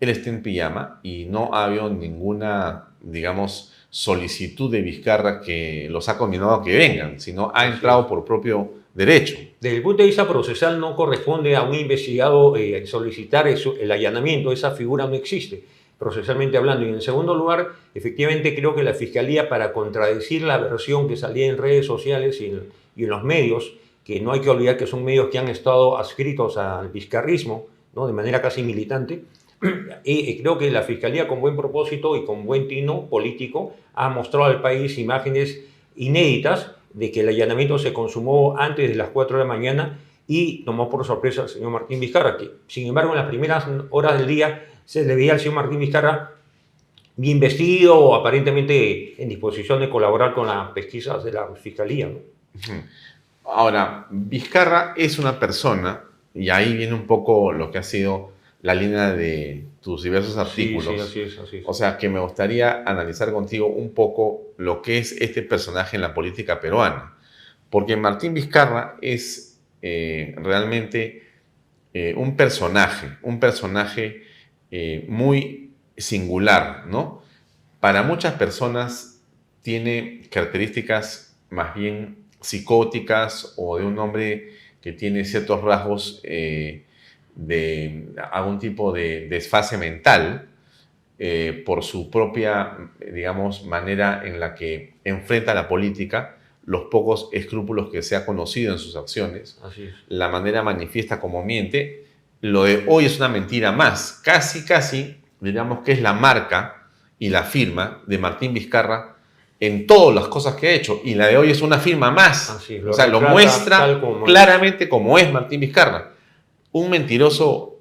Él está en pijama y no ha habido ninguna, digamos, solicitud de Vizcarra que los ha combinado a que vengan, sino ha entrado por propio derecho. Desde el punto de vista procesal no corresponde a un investigado solicitar el allanamiento, esa figura no existe, procesalmente hablando. Y en segundo lugar, efectivamente creo que la Fiscalía, para contradecir la versión que salía en redes sociales y en los medios, que no hay que olvidar que son medios que han estado adscritos al vizcarrismo, ¿no?, de manera casi militante, creo que la Fiscalía, con buen propósito y con buen tino político, ha mostrado al país imágenes inéditas de que el allanamiento se consumó antes de las 4 de la mañana y tomó por sorpresa al señor Martín Vizcarra, que sin embargo en las primeras horas del día se le veía al señor Martín Vizcarra bien vestido o aparentemente en disposición de colaborar con las pesquisas de la Fiscalía, ¿no? Ahora, Vizcarra es una persona, y ahí viene un poco lo que ha sido la línea de tus diversos artículos. Sí, así es. O sea, que me gustaría analizar contigo un poco lo que es este personaje en la política peruana. Porque Martín Vizcarra es realmente un personaje muy singular, ¿no? Para muchas personas tiene características más bien psicóticas o de un hombre que tiene ciertos rasgos de algún tipo de desfase mental por su propia, digamos, manera en la que enfrenta la política, los pocos escrúpulos que se ha conocido en sus acciones, Así es. la manera manifiesta como miente. Lo de hoy es una mentira más, casi, digamos que es la marca y la firma de Martín Vizcarra en todas las cosas que ha hecho, y la de hoy es una firma más. Así es, o sea, lo muestra claramente como es Martín Vizcarra. Un mentiroso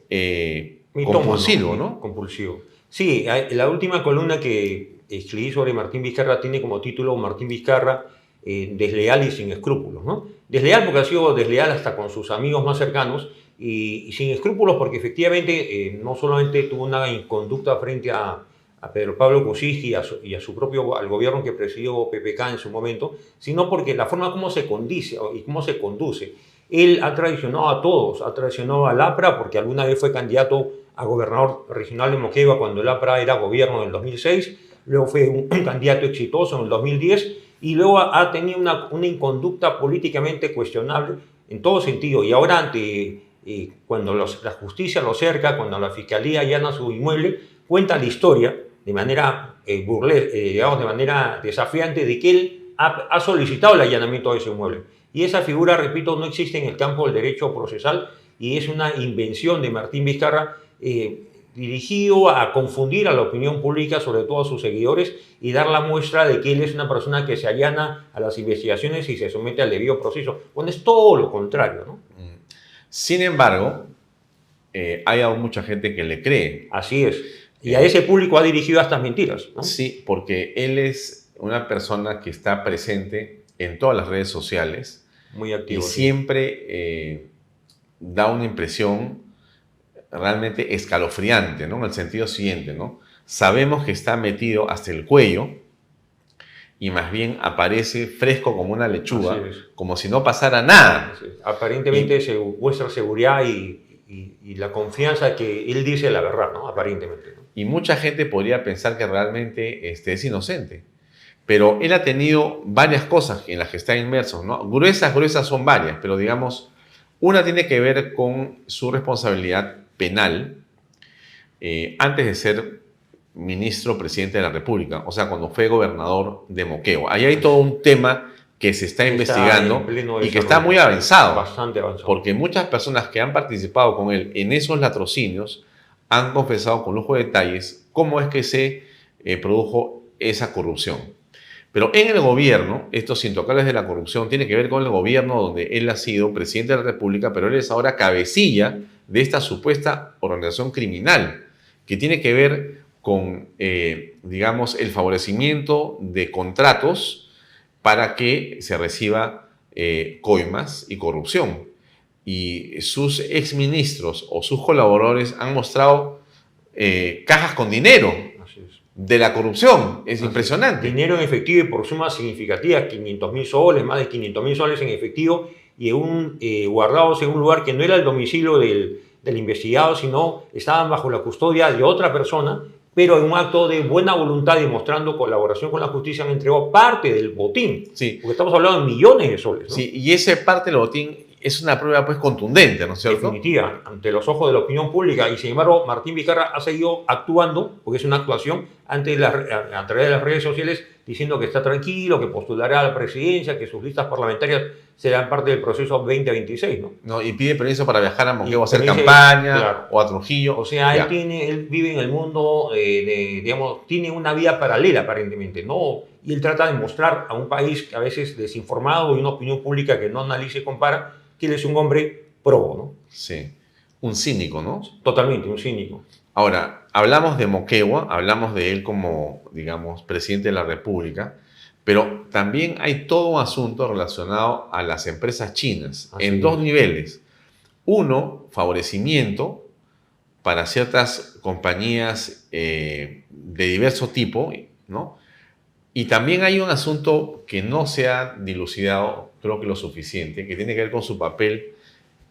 compulsivo, ¿no? Compulsivo. Sí, la última columna que escribí sobre Martín Vizcarra tiene como título Martín Vizcarra, desleal y sin escrúpulos, ¿no? Desleal porque ha sido desleal hasta con sus amigos más cercanos y sin escrúpulos porque efectivamente no solamente tuvo una inconducta frente a Pedro Pablo Kuczynski y a su propio, al gobierno que presidió PPK en su momento, sino porque la forma como se condice y cómo se conduce. Él ha traicionado a todos, ha traicionado al APRA porque alguna vez fue candidato a gobernador regional de Moquegua cuando el APRA era gobierno en el 2006, luego fue un candidato exitoso en el 2010 y luego ha tenido una inconducta políticamente cuestionable en todo sentido. Y ahora cuando la justicia lo cerca, cuando la Fiscalía allana su inmueble, cuenta la historia de manera digamos, de manera desafiante de que él ha solicitado el allanamiento de ese inmueble. Y esa figura, repito, no existe en el campo del derecho procesal y es una invención de Martín Vizcarra dirigido a confundir a la opinión pública, sobre todo a sus seguidores, y dar la muestra de que él es una persona que se allana a las investigaciones y se somete al debido proceso, cuando es todo lo contrario, ¿no? Sin embargo, hay aún mucha gente que le cree. Así es. Y a ese público ha dirigido estas mentiras, ¿no? Sí, porque él es una persona que está presente en todas las redes sociales. Muy activo. Y siempre da una impresión realmente escalofriante, ¿no? En el sentido siguiente, ¿no? Sabemos que está metido hasta el cuello y más bien aparece fresco como una lechuga, como si no pasara nada. Aparentemente se muestra seguridad y la confianza que él dice la verdad, ¿no? Aparentemente, ¿no? Y mucha gente podría pensar que realmente es inocente. Pero él ha tenido varias cosas en las que está inmerso, ¿no? Gruesas son varias, pero digamos, una tiene que ver con su responsabilidad penal antes de ser ministro presidente de la República, o sea, cuando fue gobernador de Moquegua. Ahí hay todo un tema que se está investigando y que está muy avanzado. Bastante avanzado. Porque muchas personas que han participado con él en esos latrocinios han confesado con lujo de detalles cómo es que se produjo esa corrupción. Pero en el gobierno, estos intocables de la corrupción tiene que ver con el gobierno donde él ha sido presidente de la República, pero él es ahora cabecilla de esta supuesta organización criminal que tiene que ver con, digamos, el favorecimiento de contratos para que se reciba coimas y corrupción. Y sus exministros o sus colaboradores han mostrado cajas con dinero de la corrupción. Es impresionante. Dinero en efectivo y por sumas significativas, 500.000 soles, más de 500.000 soles en efectivo, y guardados en un lugar que no era el domicilio del investigado, sino estaban bajo la custodia de otra persona, pero en un acto de buena voluntad y mostrando colaboración con la justicia han entregado parte del botín. Sí. Porque estamos hablando de millones de soles, ¿no? Sí, y esa parte del botín es una prueba pues contundente, ¿no es cierto? Definitiva, ante los ojos de la opinión pública. Y sin embargo, Martín Vizcarra ha seguido actuando, porque es una actuación, a través de las redes sociales, diciendo que está tranquilo, que postulará a la presidencia, que sus listas parlamentarias serán parte del proceso 2026, ¿no? No, y pide permiso para viajar a Moquegua a hacer permiso, campaña, claro, o a Trujillo. O sea, ya. él vive en el mundo, digamos, tiene una vida paralela aparentemente, ¿no? Y él trata de mostrar a un país a veces desinformado y una opinión pública que no analiza y compara, que él es un hombre probo, ¿no? Sí, un cínico, ¿no? Totalmente, un cínico. Ahora, hablamos de Moquegua, hablamos de él como, digamos, presidente de la República, pero también hay todo un asunto relacionado a las empresas chinas, en dos niveles. Uno, favorecimiento para ciertas compañías de diverso tipo, ¿no? Y también hay un asunto que no se ha dilucidado, creo que lo suficiente, que tiene que ver con su papel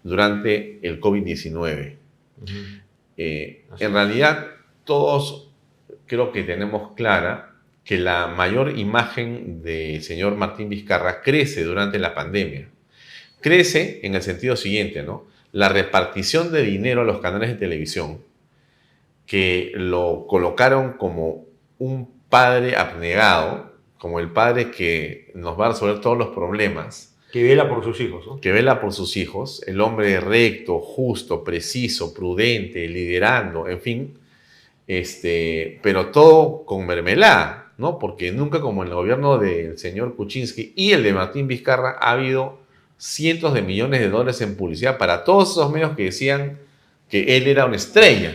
durante el COVID-19. En realidad, todos creo que tenemos clara que la mayor imagen del señor Martín Vizcarra crece durante la pandemia. Crece en el sentido siguiente, ¿no? La repartición de dinero a los canales de televisión, que lo colocaron como un padre abnegado, como el padre que nos va a resolver todos los problemas. Que vela por sus hijos, ¿no? Que vela por sus hijos, el hombre recto, justo, preciso, prudente, liderando, en fin, pero todo con mermelada, ¿no? Porque nunca como en el gobierno del señor Kuczynski y el de Martín Vizcarra ha habido cientos de millones de dólares en publicidad para todos esos medios que decían que él era una estrella,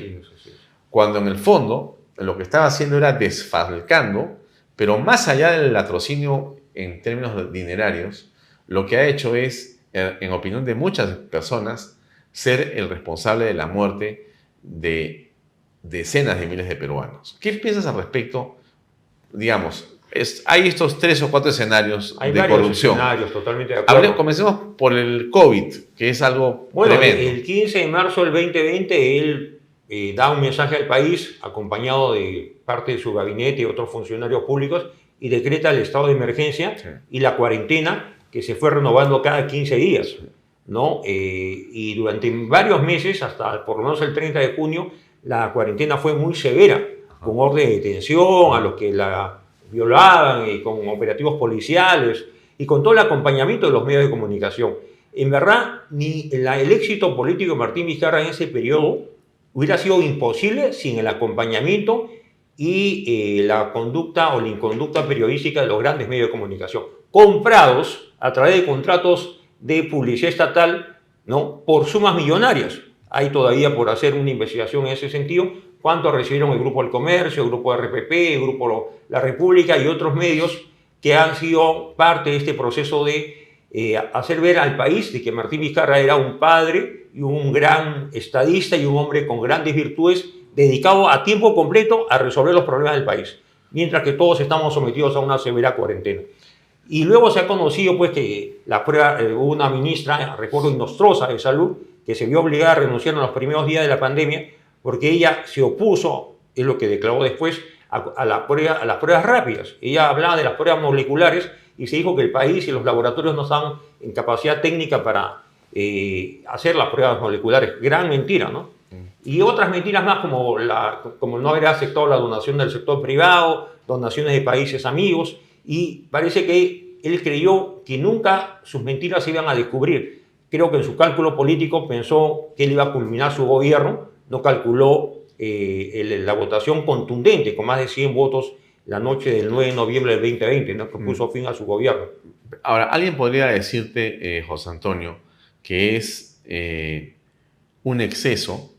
cuando en el fondo lo que estaba haciendo era desfalcando, pero más allá del latrocinio en términos dinerarios, lo que ha hecho es, en opinión de muchas personas, ser el responsable de la muerte de decenas de miles de peruanos. ¿Qué piensas al respecto? Digamos, hay estos 3 o 4 escenarios de corrupción. Escenarios, totalmente de acuerdo. Comencemos por el COVID, que es algo tremendo. El 15 de marzo del 2020, él da un mensaje al país, acompañado de parte de su gabinete y otros funcionarios públicos, y decreta el estado de emergencia y la cuarentena, que se fue renovando cada 15 días, ¿no? Y durante varios meses, hasta por lo menos el 30 de junio, la cuarentena fue muy severa, con orden de detención a los que la violaban, y con operativos policiales, y con todo el acompañamiento de los medios de comunicación. En verdad, ni el éxito político de Martín Vizcarra en ese periodo hubiera sido imposible sin el acompañamiento y la conducta o la inconducta periodística de los grandes medios de comunicación, comprados a través de contratos de publicidad estatal, ¿no? Por sumas millonarias. Hay todavía por hacer una investigación en ese sentido. ¿Cuánto recibieron el Grupo del Comercio, el Grupo RPP, el Grupo La República y otros medios que han sido parte de este proceso de hacer ver al país de que Martín Vizcarra era un padre y un gran estadista y un hombre con grandes virtudes, dedicado a tiempo completo a resolver los problemas del país, mientras que todos estamos sometidos a una severa cuarentena? Y luego se ha conocido pues que hubo una ministra, recuerdo, Inostroza de Salud, que se vio obligada a renunciar en los primeros días de la pandemia porque ella se opuso, es lo que declaró después, a las pruebas rápidas. Ella hablaba de las pruebas moleculares y se dijo que el país y los laboratorios no estaban en capacidad técnica para hacer las pruebas moleculares. Gran mentira, ¿no? Y otras mentiras más como no haber aceptado la donación del sector privado, donaciones de países amigos, y parece que él creyó que nunca sus mentiras se iban a descubrir. Creo que en su cálculo político pensó que él iba a culminar su gobierno, no calculó la votación contundente, con más de 100 votos la noche del 9 de noviembre del 2020, ¿no? Que puso fin a su gobierno. Ahora, alguien podría decirte, José Antonio, que es un exceso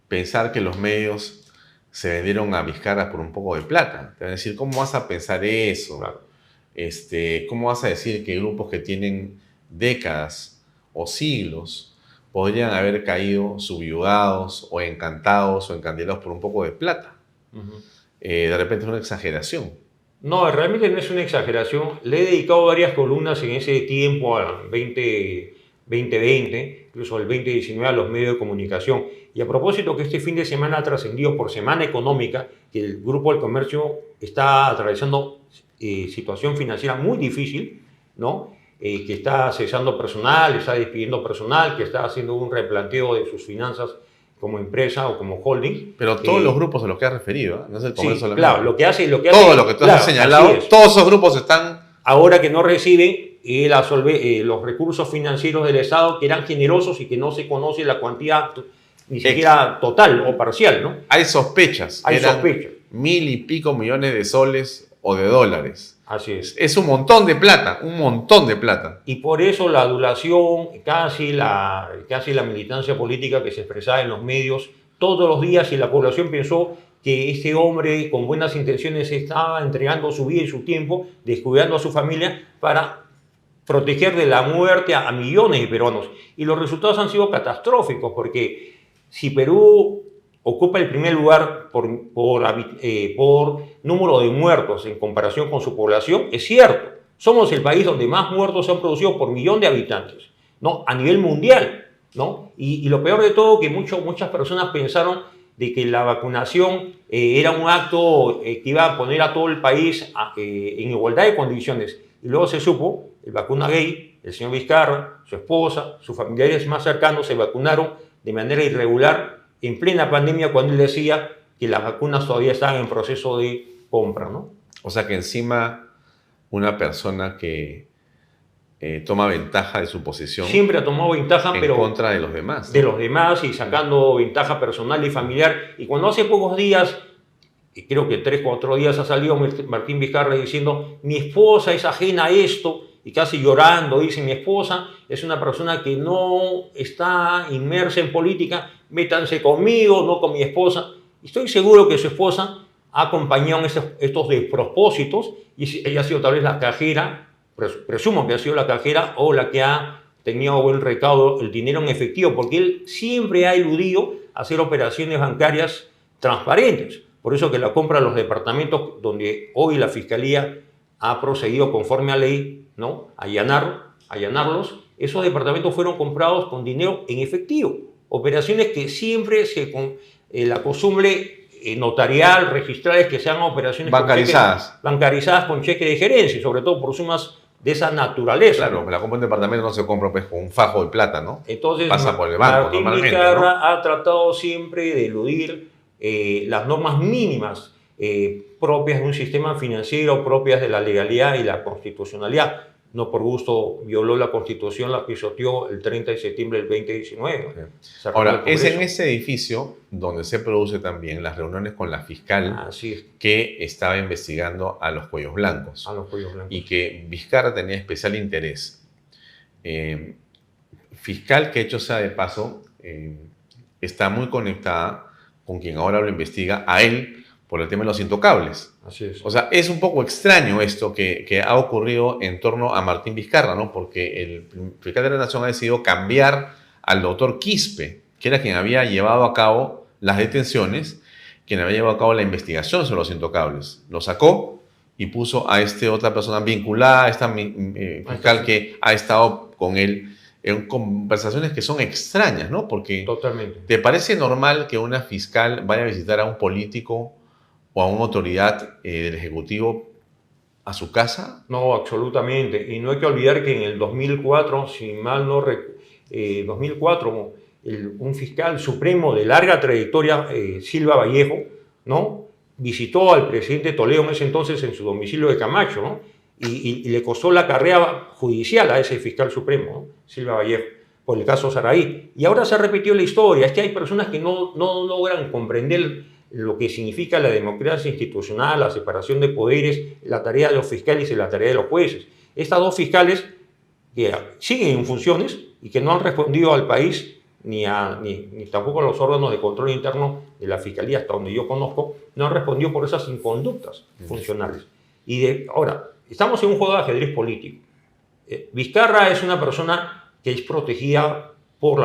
pensar que los medios se vendieron a Vizcarra por un poco de plata. Te van a decir, ¿cómo vas a pensar eso? Claro. ¿Cómo vas a decir que grupos que tienen décadas o siglos podrían haber caído subyugados o encantados o encandilados por un poco de plata? De repente es una exageración. No, realmente no es una exageración. Le he dedicado varias columnas en ese tiempo, al 2020, incluso al 2019, a los medios de comunicación. Y a propósito que este fin de semana ha trascendido por Semana Económica, que el Grupo del Comercio está atravesando situación financiera muy difícil, ¿no? Que está cesando personal, está despidiendo personal, que está haciendo un replanteo de sus finanzas como empresa o como holding. Pero todos los grupos a los que has referido, no es el comercio solamente. Claro, lo que hace todo lo que tú has señalado, todos esos grupos están... Ahora que no reciben los recursos financieros del Estado, que eran generosos y que no se conoce la cuantía ni siquiera total o parcial, ¿no? Hay sospechas. Hay sospechas. 1.000 y pico millones de soles o de dólares. Así es. Es un montón de plata, un montón de plata. Y por eso la adulación, casi la militancia política que se expresaba en los medios todos los días, y la población pensó que este hombre con buenas intenciones estaba entregando su vida y su tiempo, descuidando a su familia para proteger de la muerte a millones de peruanos. Y los resultados han sido catastróficos, porque si Perú ocupa el primer lugar por número de muertos en comparación con su población, es cierto. Somos el país donde más muertos se han producido por millón de habitantes, ¿no? A nivel mundial, ¿no? Y lo peor de todo, que muchas personas pensaron de que la vacunación era un acto que iba a poner a todo el país en igualdad de condiciones. Y luego se supo, el vacuna gay, el señor Vizcarra, su esposa, sus familiares más cercanos se vacunaron de manera irregular en plena pandemia, cuando él decía que las vacunas todavía estaban en proceso de compra, ¿no? O sea que encima una persona que toma ventaja de su posición... Siempre ha tomado ventaja, pero... en contra de los demás, ¿no? De los demás, y sacando ventaja personal y familiar. Y cuando hace pocos días, creo que 3 o 4 días, ha salido Martín Vizcarra diciendo: mi esposa es ajena a esto, y casi llorando dice: mi esposa es una persona que no está inmersa en política, métanse conmigo, no con mi esposa. Y estoy seguro que su esposa ha acompañado en estos despropósitos, y ella ha sido tal vez la cajera, presumo que ha sido la cajera, o la que ha tenido buen recaudo, el dinero en efectivo, porque él siempre ha eludido hacer operaciones bancarias transparentes. Por eso que la compra de los departamentos, donde hoy la Fiscalía ha procedido conforme a ley, ¿no?, a allanarlos, esos departamentos fueron comprados con dinero en efectivo. Operaciones que siempre la costumbre notarial, registral, es que sean operaciones bancarizadas con cheque de gerencia, sobre todo por sumas de esa naturaleza. Claro, la compra de un departamento no se compra pues con un fajo de plata, ¿no? Entonces, pasa por el banco Martín normalmente, Vizcarra, ¿no?, ha tratado siempre de eludir las normas mínimas propias de un sistema financiero, propias de la legalidad y la constitucionalidad. No por gusto violó la Constitución, la pisoteó el 30 de septiembre del 2019. Ahora, es en ese edificio donde se produce también las reuniones con la fiscal que estaba investigando a los cuellos blancos. Y que Vizcarra tenía especial interés. Fiscal que, hecho sea de paso, está muy conectada con quien ahora lo investiga a él por el tema de los intocables. Así es. O sea, es un poco extraño esto que ha ocurrido en torno a Martín Vizcarra, ¿no? Porque el fiscal de la Nación ha decidido cambiar al doctor Quispe, que era quien había llevado a cabo las detenciones, quien había llevado a cabo la investigación sobre los intocables. Lo sacó y puso a otra persona vinculada, a esta fiscal que ha estado con él en conversaciones que son extrañas, ¿no? Porque totalmente. ¿Te parece normal que una fiscal vaya a visitar a un político o a una autoridad del Ejecutivo a su casa? No, absolutamente. Y no hay que olvidar que en el 2004, si mal no recuerdo, 2004, un fiscal supremo de larga trayectoria, Silva Vallejo, ¿no?, visitó al presidente Toledo en ese entonces en su domicilio de Camacho, ¿no?, y le costó la carrera judicial a ese fiscal supremo, ¿no?, Silva Vallejo, por el caso Saraí. Y ahora se ha repetido la historia. Es que hay personas que no logran comprender lo que significa la democracia institucional, la separación de poderes, la tarea de los fiscales y la tarea de los jueces. Estas dos fiscales que siguen en funciones y que no han respondido al país ni tampoco a los órganos de control interno de la Fiscalía, hasta donde yo conozco, no han respondido por esas inconductas funcionales. Ahora, estamos en un juego de ajedrez político. Vizcarra es una persona que es protegida por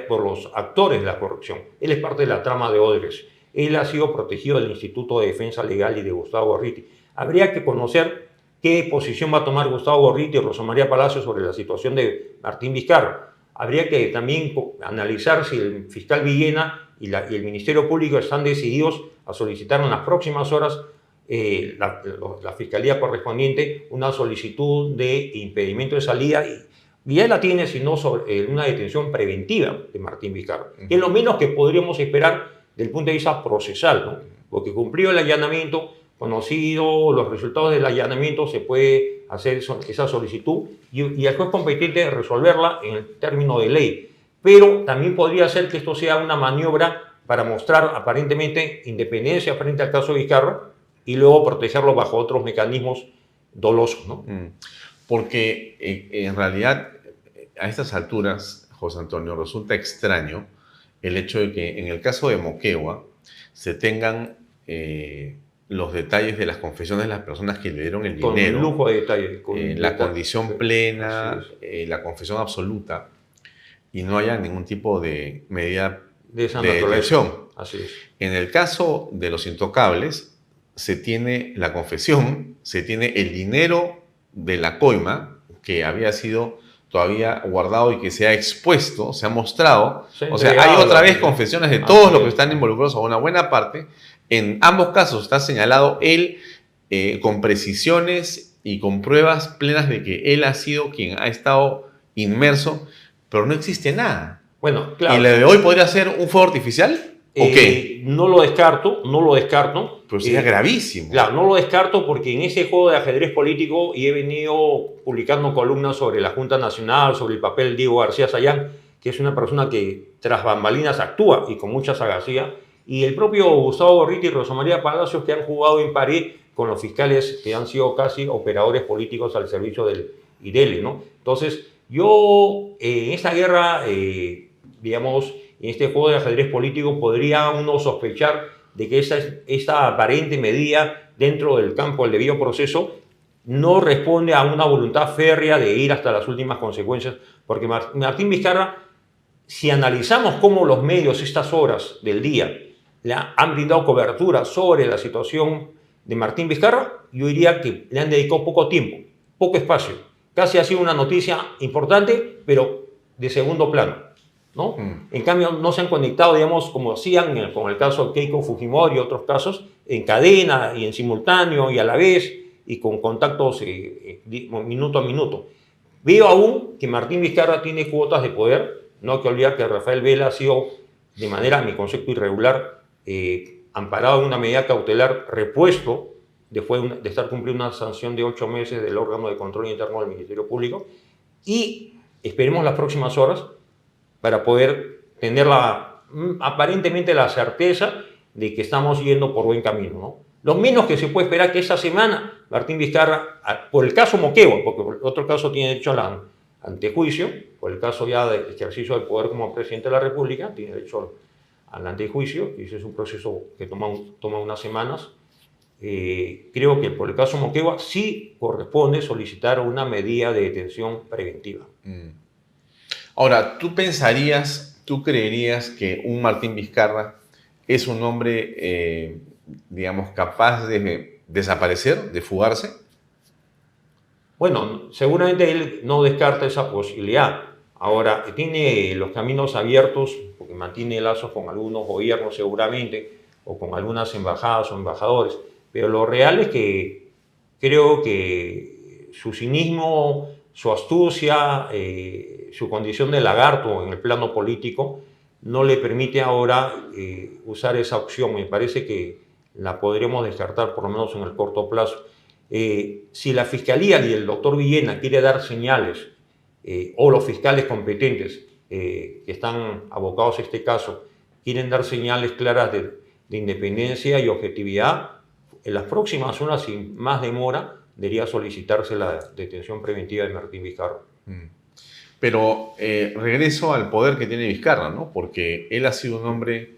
los actores de la corrupción. Él es parte de la trama de Odebrecht. Él ha sido protegido del Instituto de Defensa Legal y de Gustavo Gorriti. Habría que conocer qué posición va a tomar Gustavo Gorriti y Rosa María Palacio sobre la situación de Martín Vizcarra. Habría que también analizar si el fiscal Villena y el Ministerio Público están decididos a solicitar en las próximas horas la Fiscalía correspondiente una solicitud de impedimento de salida. Y ya la tiene, sino sobre una detención preventiva de Martín Vizcarra, que es lo menos que podríamos esperar desde el punto de vista procesal, ¿no? Porque cumplido el allanamiento, conocido los resultados del allanamiento, se puede hacer esa solicitud y el juez competente resolverla en el término de ley. Pero también podría ser que esto sea una maniobra para mostrar aparentemente independencia frente al caso Vizcarra y luego protegerlo bajo otros mecanismos dolosos, ¿no? Porque en realidad a estas alturas, José Antonio, resulta extraño el hecho de que en el caso de Moquegua se tengan los detalles de las confesiones de las personas que le dieron el dinero. Con lujo de detalles. La condición plena, la confesión absoluta, y no haya ningún tipo de medida de detención. Así es. En el caso de los intocables, se tiene la confesión, se tiene el dinero de la coima, que había sido todavía guardado y que se ha expuesto, se ha mostrado. O sea, hay otra vez confesiones de todos los que están involucrados, o una buena parte. En ambos casos está señalado él con precisiones y con pruebas plenas de que él ha sido quien ha estado inmerso, pero no existe nada. Bueno, claro. ¿Y la de hoy podría ser un fuego artificial? ¿O qué? No lo descarto. Pero sería gravísimo. Claro, no lo descarto porque en ese juego de ajedrez político, y he venido publicando columnas sobre la Junta Nacional, sobre el papel de Diego García Sayán, que es una persona que tras bambalinas actúa y con mucha sagacidad, y el propio Gustavo Gorriti y Rosa María Palacios, que han jugado en pared con los fiscales que han sido casi operadores políticos al servicio del IDL, ¿no? Entonces, yo en esta guerra, digamos, en este juego de ajedrez político, podría uno sospechar de que esta aparente medida dentro del campo del debido proceso no responde a una voluntad férrea de ir hasta las últimas consecuencias, porque Martín Vizcarra, si analizamos cómo los medios estas horas del día le han brindado cobertura sobre la situación de Martín Vizcarra, yo diría que le han dedicado poco tiempo, poco espacio. Casi ha sido una noticia importante, pero de segundo plano, ¿no? En cambio, no se han conectado, digamos, como hacían con el caso de Keiko Fujimori y otros casos, en cadena y en simultáneo y a la vez, y con contactos minuto a minuto. Veo aún que Martín Vizcarra tiene cuotas de poder. No hay que olvidar que Rafael Vela ha sido, de manera, a mi concepto, irregular, amparado en una medida cautelar, repuesto después de estar cumpliendo una sanción de 8 meses del órgano de control interno del Ministerio Público, y esperemos las próximas horas para poder tener aparentemente la certeza de que estamos yendo por buen camino, ¿no? Lo menos que se puede esperar que esta semana Martín Vizcarra, por el caso Moquegua, porque por otro caso tiene derecho al antejuicio, por el caso ya de ejercicio del poder como presidente de la República, tiene derecho al antejuicio, y ese es un proceso que toma unas semanas. Creo que por el caso Moquegua sí corresponde solicitar una medida de detención preventiva. Ahora, ¿tú creerías que un Martín Vizcarra es un hombre, digamos, capaz de desaparecer, de fugarse? Bueno, seguramente él no descarta esa posibilidad. Ahora, tiene los caminos abiertos porque mantiene lazos con algunos gobiernos seguramente, o con algunas embajadas o embajadores. Pero lo real es que creo que su cinismo, su astucia, su condición de lagarto en el plano político no le permite ahora usar esa opción. Me parece que la podremos descartar por lo menos en el corto plazo. Si la Fiscalía y el doctor Villena quiere dar señales, o los fiscales competentes que están abocados a este caso quieren dar señales claras de independencia y objetividad, en las próximas horas, sin más demora, debería solicitarse la detención preventiva de Martín Vizcarra. Pero regreso al poder que tiene Vizcarra, ¿no? Porque él ha sido un hombre,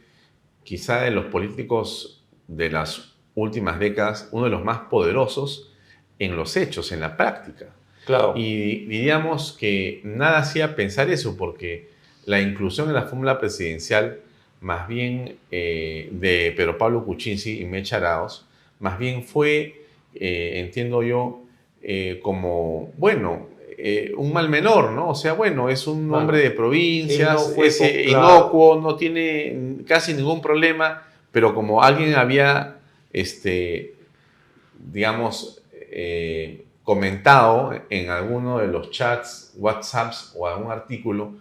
quizá de los políticos de las últimas décadas, uno de los más poderosos en los hechos, en la práctica. Claro. Y diríamos que nada hacía pensar eso, porque la inclusión en la fórmula presidencial, más bien de Pedro Pablo Kuczynski y Mecha Arauz, más bien fue, entiendo yo, como, bueno, un mal menor, ¿no? O sea, bueno, es un hombre de provincias, es inocuo, no tiene casi ningún problema, pero como alguien había, digamos, comentado en alguno de los chats, WhatsApps o algún artículo,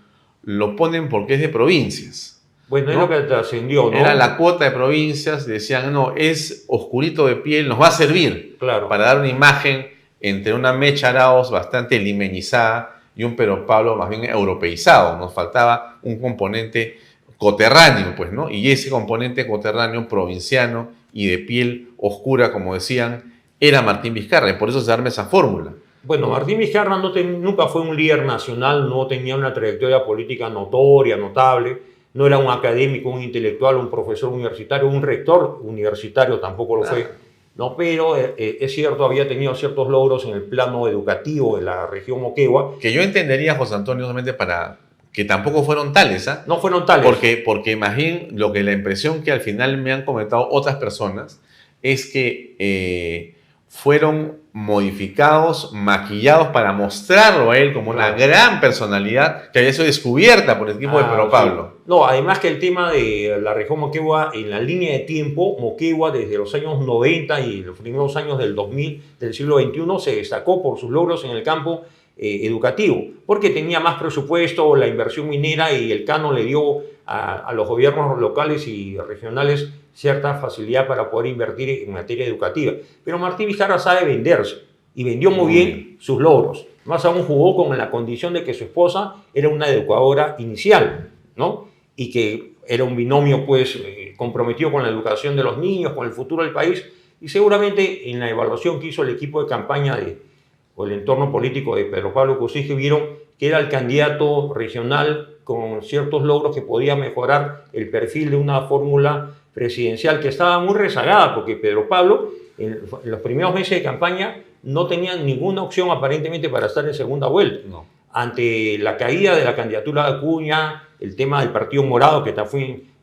lo ponen porque es de provincias. Bueno, es ¿no? lo que trascendió, ¿no? Era la cuota de provincias, decían, no, es oscurito de piel, nos va a servir para dar una imagen entre una Mecha Arauz bastante limeñizada y un Pedro Pablo más bien europeizado. Nos faltaba un componente coterráneo, pues, ¿no? Y ese componente coterráneo provinciano y de piel oscura, como decían, era Martín Vizcarra, y por eso se arma esa fórmula. Bueno, Martín Vizcarra nunca fue un líder nacional, no tenía una trayectoria política notoria, notable, no era un académico, un intelectual, un profesor universitario, un rector universitario tampoco lo fue, ¿no? Pero es cierto, había tenido ciertos logros en el plano educativo de la región Moquegua. Que yo entendería, José Antonio, solamente para que tampoco fueron tales, ¿ah? No fueron tales. Porque más bien la impresión que al final me han comentado otras personas es que fueron modificados, maquillados para mostrarlo a él como una gran personalidad que había sido descubierta por el equipo de Pedro Pablo. Sí. No, además que el tema de la región Moquegua, en la línea de tiempo, Moquegua desde los años 90 y los primeros años del 2000, del siglo XXI, se destacó por sus logros en el campo educativo, porque tenía más presupuesto, la inversión minera y el canon le dio a los gobiernos locales y regionales cierta facilidad para poder invertir en materia educativa. Pero Martín Vizcarra sabe venderse y vendió muy bien sus logros. Más aún jugó con la condición de que su esposa era una educadora inicial, ¿no? Y que era un binomio pues comprometido con la educación de los niños, con el futuro del país, y seguramente en la evaluación que hizo el equipo de campaña o el entorno político de Pedro Pablo Kuczynski vieron que era el candidato regional con ciertos logros que podía mejorar el perfil de una fórmula presidencial que estaba muy rezagada, porque Pedro Pablo en los primeros meses de campaña no tenía ninguna opción aparentemente para estar en segunda vuelta. No. Ante la caída de la candidatura de Acuña, el tema del Partido Morado, que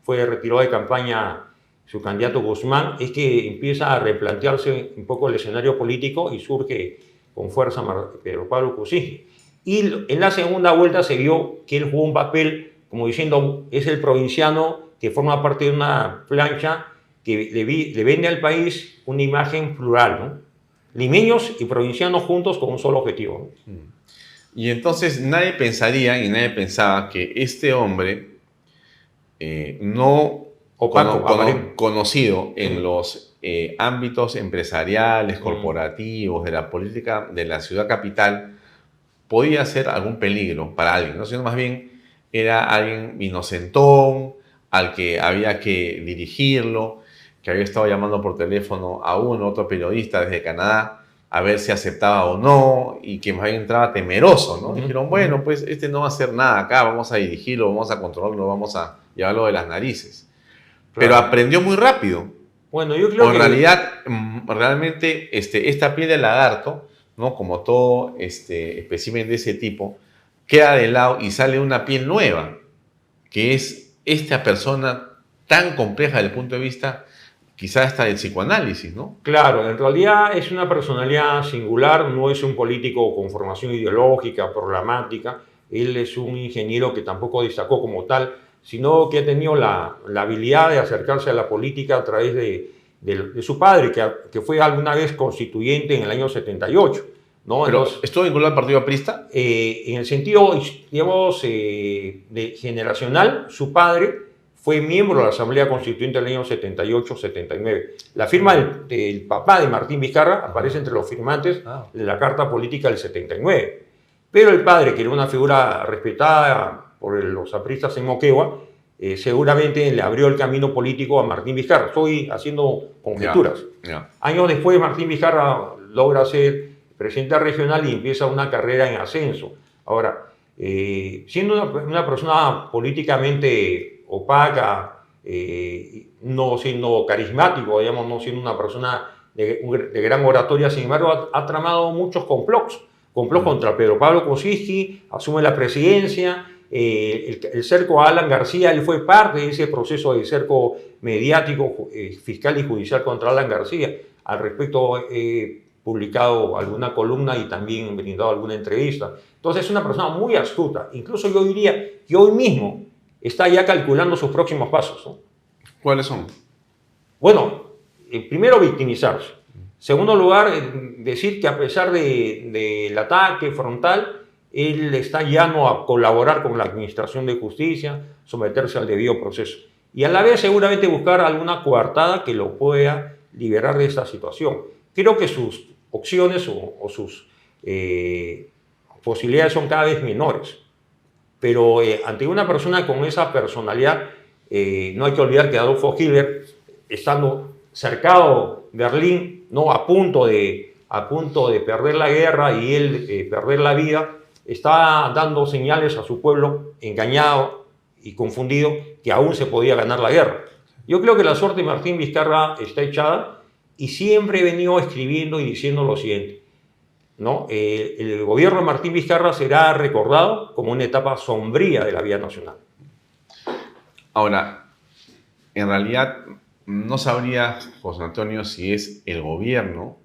fue retirado de campaña su candidato Guzmán, es que empieza a replantearse un poco el escenario político y surge con fuerza Pedro Pablo Kuczynski. Y en la segunda vuelta se vio que él jugó un papel, como diciendo, es el provinciano que forma parte de una plancha que le vende al país una imagen plural, ¿no? Limeños y provincianos juntos con un solo objetivo, ¿no? Y entonces nadie pensaría y nadie pensaba que este hombre conocido en los ámbitos empresariales, corporativos, de la política de la ciudad capital, podía ser algún peligro para alguien, ¿no? Sino más bien era alguien inocentón, al que había que dirigirlo, que había estado llamando por teléfono a otro periodista desde Canadá a ver si aceptaba o no, y que más bien entraba temeroso, ¿no? Dijeron, bueno, pues este no va a hacer nada acá, vamos a dirigirlo, vamos a controlarlo, vamos a llevarlo de las narices. Pero aprendió muy rápido. Bueno, yo creo que... En realidad, realmente, esta piel de lagarto, ¿no? Como todo espécimen de ese tipo, queda de lado y sale una piel nueva, que es esta persona tan compleja desde el punto de vista quizás hasta del psicoanálisis, ¿no? Claro, en realidad es una personalidad singular, no es un político con formación ideológica, programática, él es un ingeniero que tampoco destacó como tal, sino que ha tenido la habilidad de acercarse a la política a través de su padre, que fue alguna vez constituyente en el año 78. ¿No? ¿Pero estuvo vinculado al partido aprista? En el sentido, digamos, generacional, su padre fue miembro de la Asamblea Constituyente del año 78-79. La firma del papá de Martín Vizcarra aparece entre los firmantes de la Carta Política del 79. Pero el padre, que era una figura respetada por los apristas en Moquegua, seguramente le abrió el camino político a Martín Vizcarra. Estoy haciendo conjeturas. Años después, Martín Vizcarra logra ser presidente regional y empieza una carrera en ascenso. Ahora, siendo una persona políticamente opaca, no siendo carismático, digamos, no siendo una persona de gran oratoria, sin embargo, ha tramado muchos complots contra Pedro Pablo Kuczynski, asume la presidencia, el cerco a Alan García, él fue parte de ese proceso de cerco mediático, fiscal y judicial contra Alan García. Al respecto he publicado alguna columna y también brindado alguna entrevista. Entonces es una persona muy astuta, incluso yo diría que hoy mismo está ya calculando sus próximos pasos, ¿no? ¿Cuáles son? Bueno, primero victimizarse. Segundo lugar, decir que a pesar del ataque frontal, él está llano a colaborar con la administración de justicia, someterse al debido proceso. Y a la vez seguramente buscar alguna coartada que lo pueda liberar de esta situación. Creo que sus opciones o sus posibilidades son cada vez menores. Pero ante una persona con esa personalidad, no hay que olvidar que Adolfo Hitler, estando cercado Berlín, ¿no? a punto de perder la guerra y él perder la vida, está dando señales a su pueblo, engañado y confundido, que aún se podía ganar la guerra. Yo creo que la suerte de Martín Vizcarra está echada y siempre he venido escribiendo y diciendo lo siguiente, ¿no? El gobierno de Martín Vizcarra será recordado como una etapa sombría de la vida nacional. Ahora, en realidad no sabría, José Antonio, si es el gobierno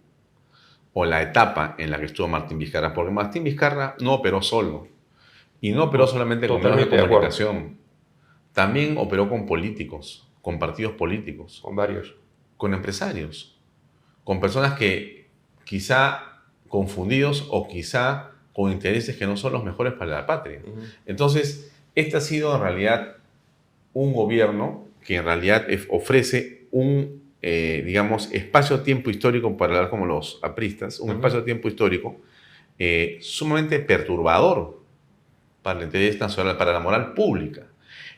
o la etapa en la que estuvo Martín Vizcarra, porque Martín Vizcarra no operó solo, y no operó solamente con medios de comunicación, también operó con políticos, con partidos políticos, con varios, con empresarios, con personas que quizá confundidos o quizá con intereses que no son los mejores para la patria. Entonces, este ha sido en realidad un gobierno que en realidad ofrece un, digamos, espacio-tiempo histórico, para hablar como los apristas, un espacio-tiempo histórico sumamente perturbador para el interés nacional, para la moral pública,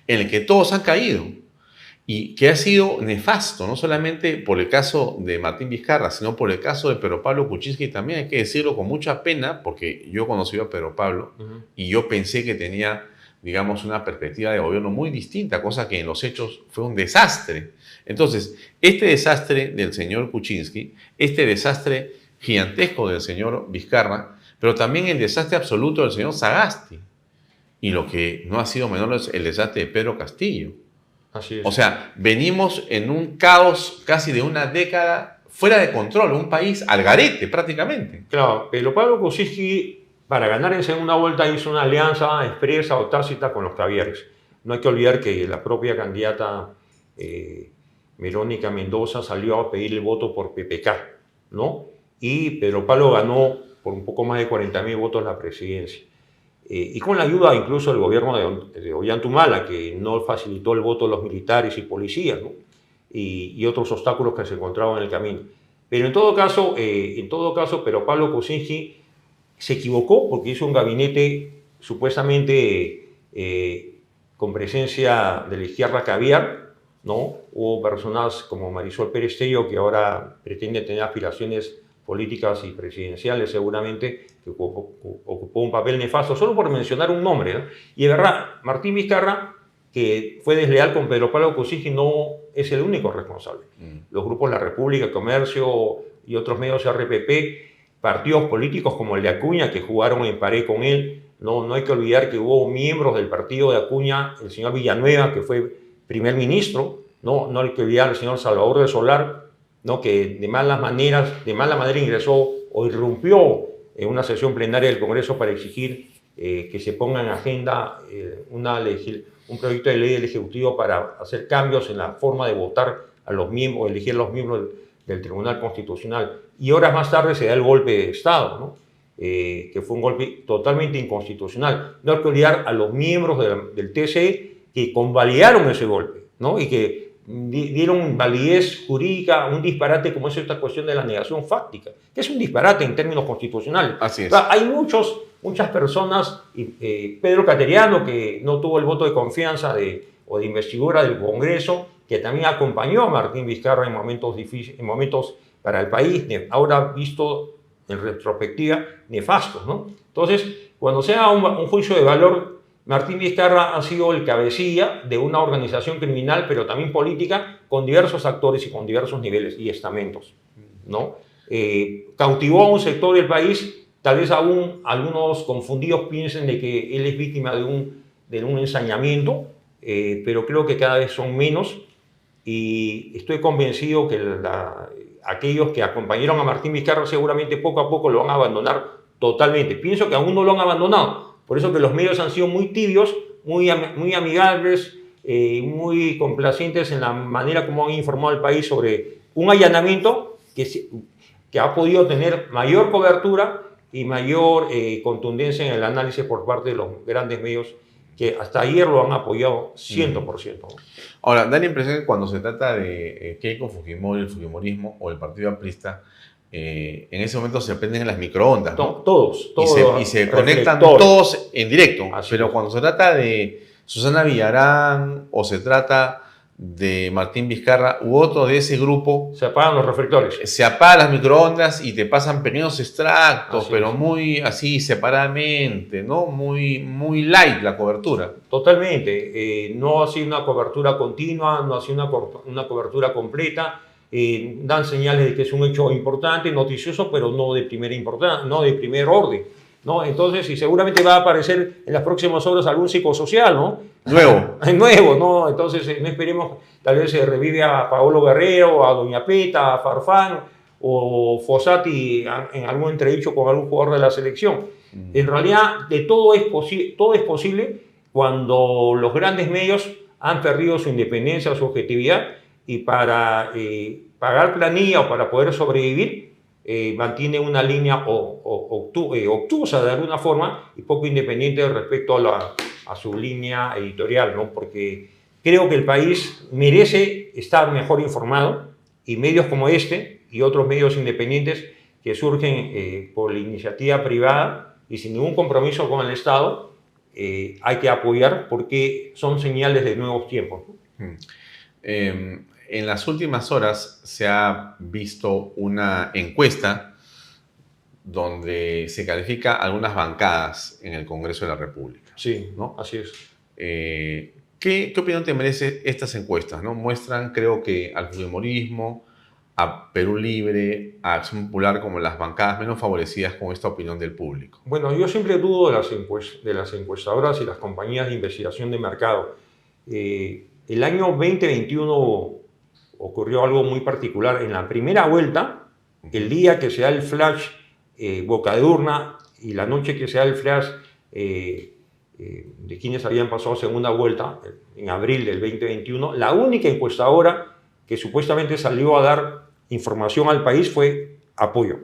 en el que todos han caído y que ha sido nefasto, no solamente por el caso de Martín Vizcarra, sino por el caso de Pedro Pablo Kuczynski también, hay que decirlo con mucha pena, porque yo conocí a Pedro Pablo y yo pensé que tenía, digamos, una perspectiva de gobierno muy distinta, cosa que en los hechos fue un desastre. Entonces, este desastre del señor Kuczynski, este desastre gigantesco del señor Vizcarra, pero también el desastre absoluto del señor Sagasti, y lo que no ha sido menor es el desastre de Pedro Castillo. Así es. O sea, venimos en un caos casi de una década fuera de control, un país al garete prácticamente. Claro, pero Pablo Kuczynski, para ganar en segunda vuelta, hizo una alianza expresa o tácita con los Cavieres. No hay que olvidar que la propia candidata Verónica Mendoza salió a pedir el voto por PPK, ¿no? Y Pedro Pablo ganó por un poco más de 40.000 votos la presidencia. Y con la ayuda incluso del gobierno de Ollanta, que no facilitó el voto de los militares y policías, ¿no? y otros obstáculos que se encontraban en el camino. Pero en todo caso, Pedro Pablo Kuczynski se equivocó porque hizo un gabinete supuestamente con presencia de la izquierda caviar, ¿no? Hubo personas como Marisol Pérez Tello, que ahora pretende tener aspiraciones políticas y presidenciales seguramente, que ocupó un papel nefasto, solo por mencionar un nombre, ¿no? Y de verdad, Martín Vizcarra, que fue desleal con Pedro Pablo Kuczynski, no es el único responsable. Los grupos La República, Comercio y otros medios RPP, partidos políticos como el de Acuña, que jugaron en pared con él, no hay que olvidar que hubo miembros del partido de Acuña, el señor Villanueva, que fue primer ministro, no hay que olvidar al señor Salvador de Solar, ¿no? Que de mala manera ingresó o irrumpió en una sesión plenaria del Congreso para exigir que se ponga en agenda un proyecto de ley del Ejecutivo para hacer cambios en la forma de votar a los miembros, elegir los miembros del Tribunal Constitucional. Y horas más tarde se da el golpe de Estado, ¿no? Que fue un golpe totalmente inconstitucional. No hay que olvidar a los miembros del TCE que convalidaron ese golpe, ¿no? Y que dieron validez jurídica a un disparate como es esta cuestión de la negación fáctica, que es un disparate en términos constitucionales. Así es. Hay muchas personas, Pedro Cateriano, que no tuvo el voto de confianza o de investidura del Congreso, que también acompañó a Martín Vizcarra en momentos difíciles, en momentos para el país, ahora visto en retrospectiva, nefastos, ¿no? Entonces, cuando sea un juicio de valor, Martín Vizcarra ha sido el cabecilla de una organización criminal, pero también política, con diversos actores y con diversos niveles y estamentos, ¿no? Cautivó a un sector del país, tal vez aún algunos confundidos piensen de que él es víctima de un ensañamiento, pero creo que cada vez son menos, y estoy convencido que aquellos que acompañaron a Martín Vizcarra seguramente poco a poco lo van a abandonar totalmente. Pienso que aún no lo han abandonado, por eso que los medios han sido muy tibios, muy amigables, muy complacientes en la manera como han informado al país sobre un allanamiento que ha podido tener mayor cobertura y mayor contundencia en el análisis por parte de los grandes medios que hasta ayer lo han apoyado 100%. Ahora, da la impresión que cuando se trata de Keiko Fujimori, el Fujimorismo o el Partido Aprista, en ese momento se prenden las microondas, ¿no? Todos. Y se conectan todos en directo. Pero cuando se trata de Susana Villarán o se trata de Martín Vizcarra u otro de ese grupo, se apagan los reflectores. Se apagan las microondas y te pasan pequeños extractos, pero muy así separadamente, ¿no? Muy light la cobertura. Totalmente. No ha sido una cobertura continua, no ha sido una cobertura completa. Dan señales de que es un hecho importante, noticioso, pero no de primera importancia, no de primer orden, ¿no? Entonces, y seguramente va a aparecer en las próximas horas algún psicosocial, ¿no? Nuevo, ¿no? Entonces, no esperemos, tal vez se revive a Paolo Guerrero, a Doña Peta, a Farfán o Fossati en algún entredicho con algún jugador de la selección. En realidad, todo es posible cuando los grandes medios han perdido su independencia, su objetividad, y para pagar planilla o para poder sobrevivir, mantiene una línea obtusa de alguna forma y poco independiente respecto a su línea editorial, ¿no? Porque creo que el país merece estar mejor informado, y medios como este y otros medios independientes que surgen por la iniciativa privada y sin ningún compromiso con el Estado, hay que apoyar porque son señales de nuevos tiempos. En las últimas horas se ha visto una encuesta donde se califica algunas bancadas en el Congreso de la República. Sí, ¿no? Así es. ¿Qué opinión te merece estas encuestas, ¿no? Muestran, creo que, al fujimorismo, a Perú Libre, a Acción Popular como las bancadas menos favorecidas con esta opinión del público. Bueno, yo siempre dudo de las encuestadoras y las compañías de investigación de mercado. El año 2021 ocurrió algo muy particular. En la primera vuelta, el día que se da el flash boca de urna y la noche que se da el flash de quienes habían pasado segunda vuelta, en abril del 2021, la única encuestadora que supuestamente salió a dar información al país fue Apoyo.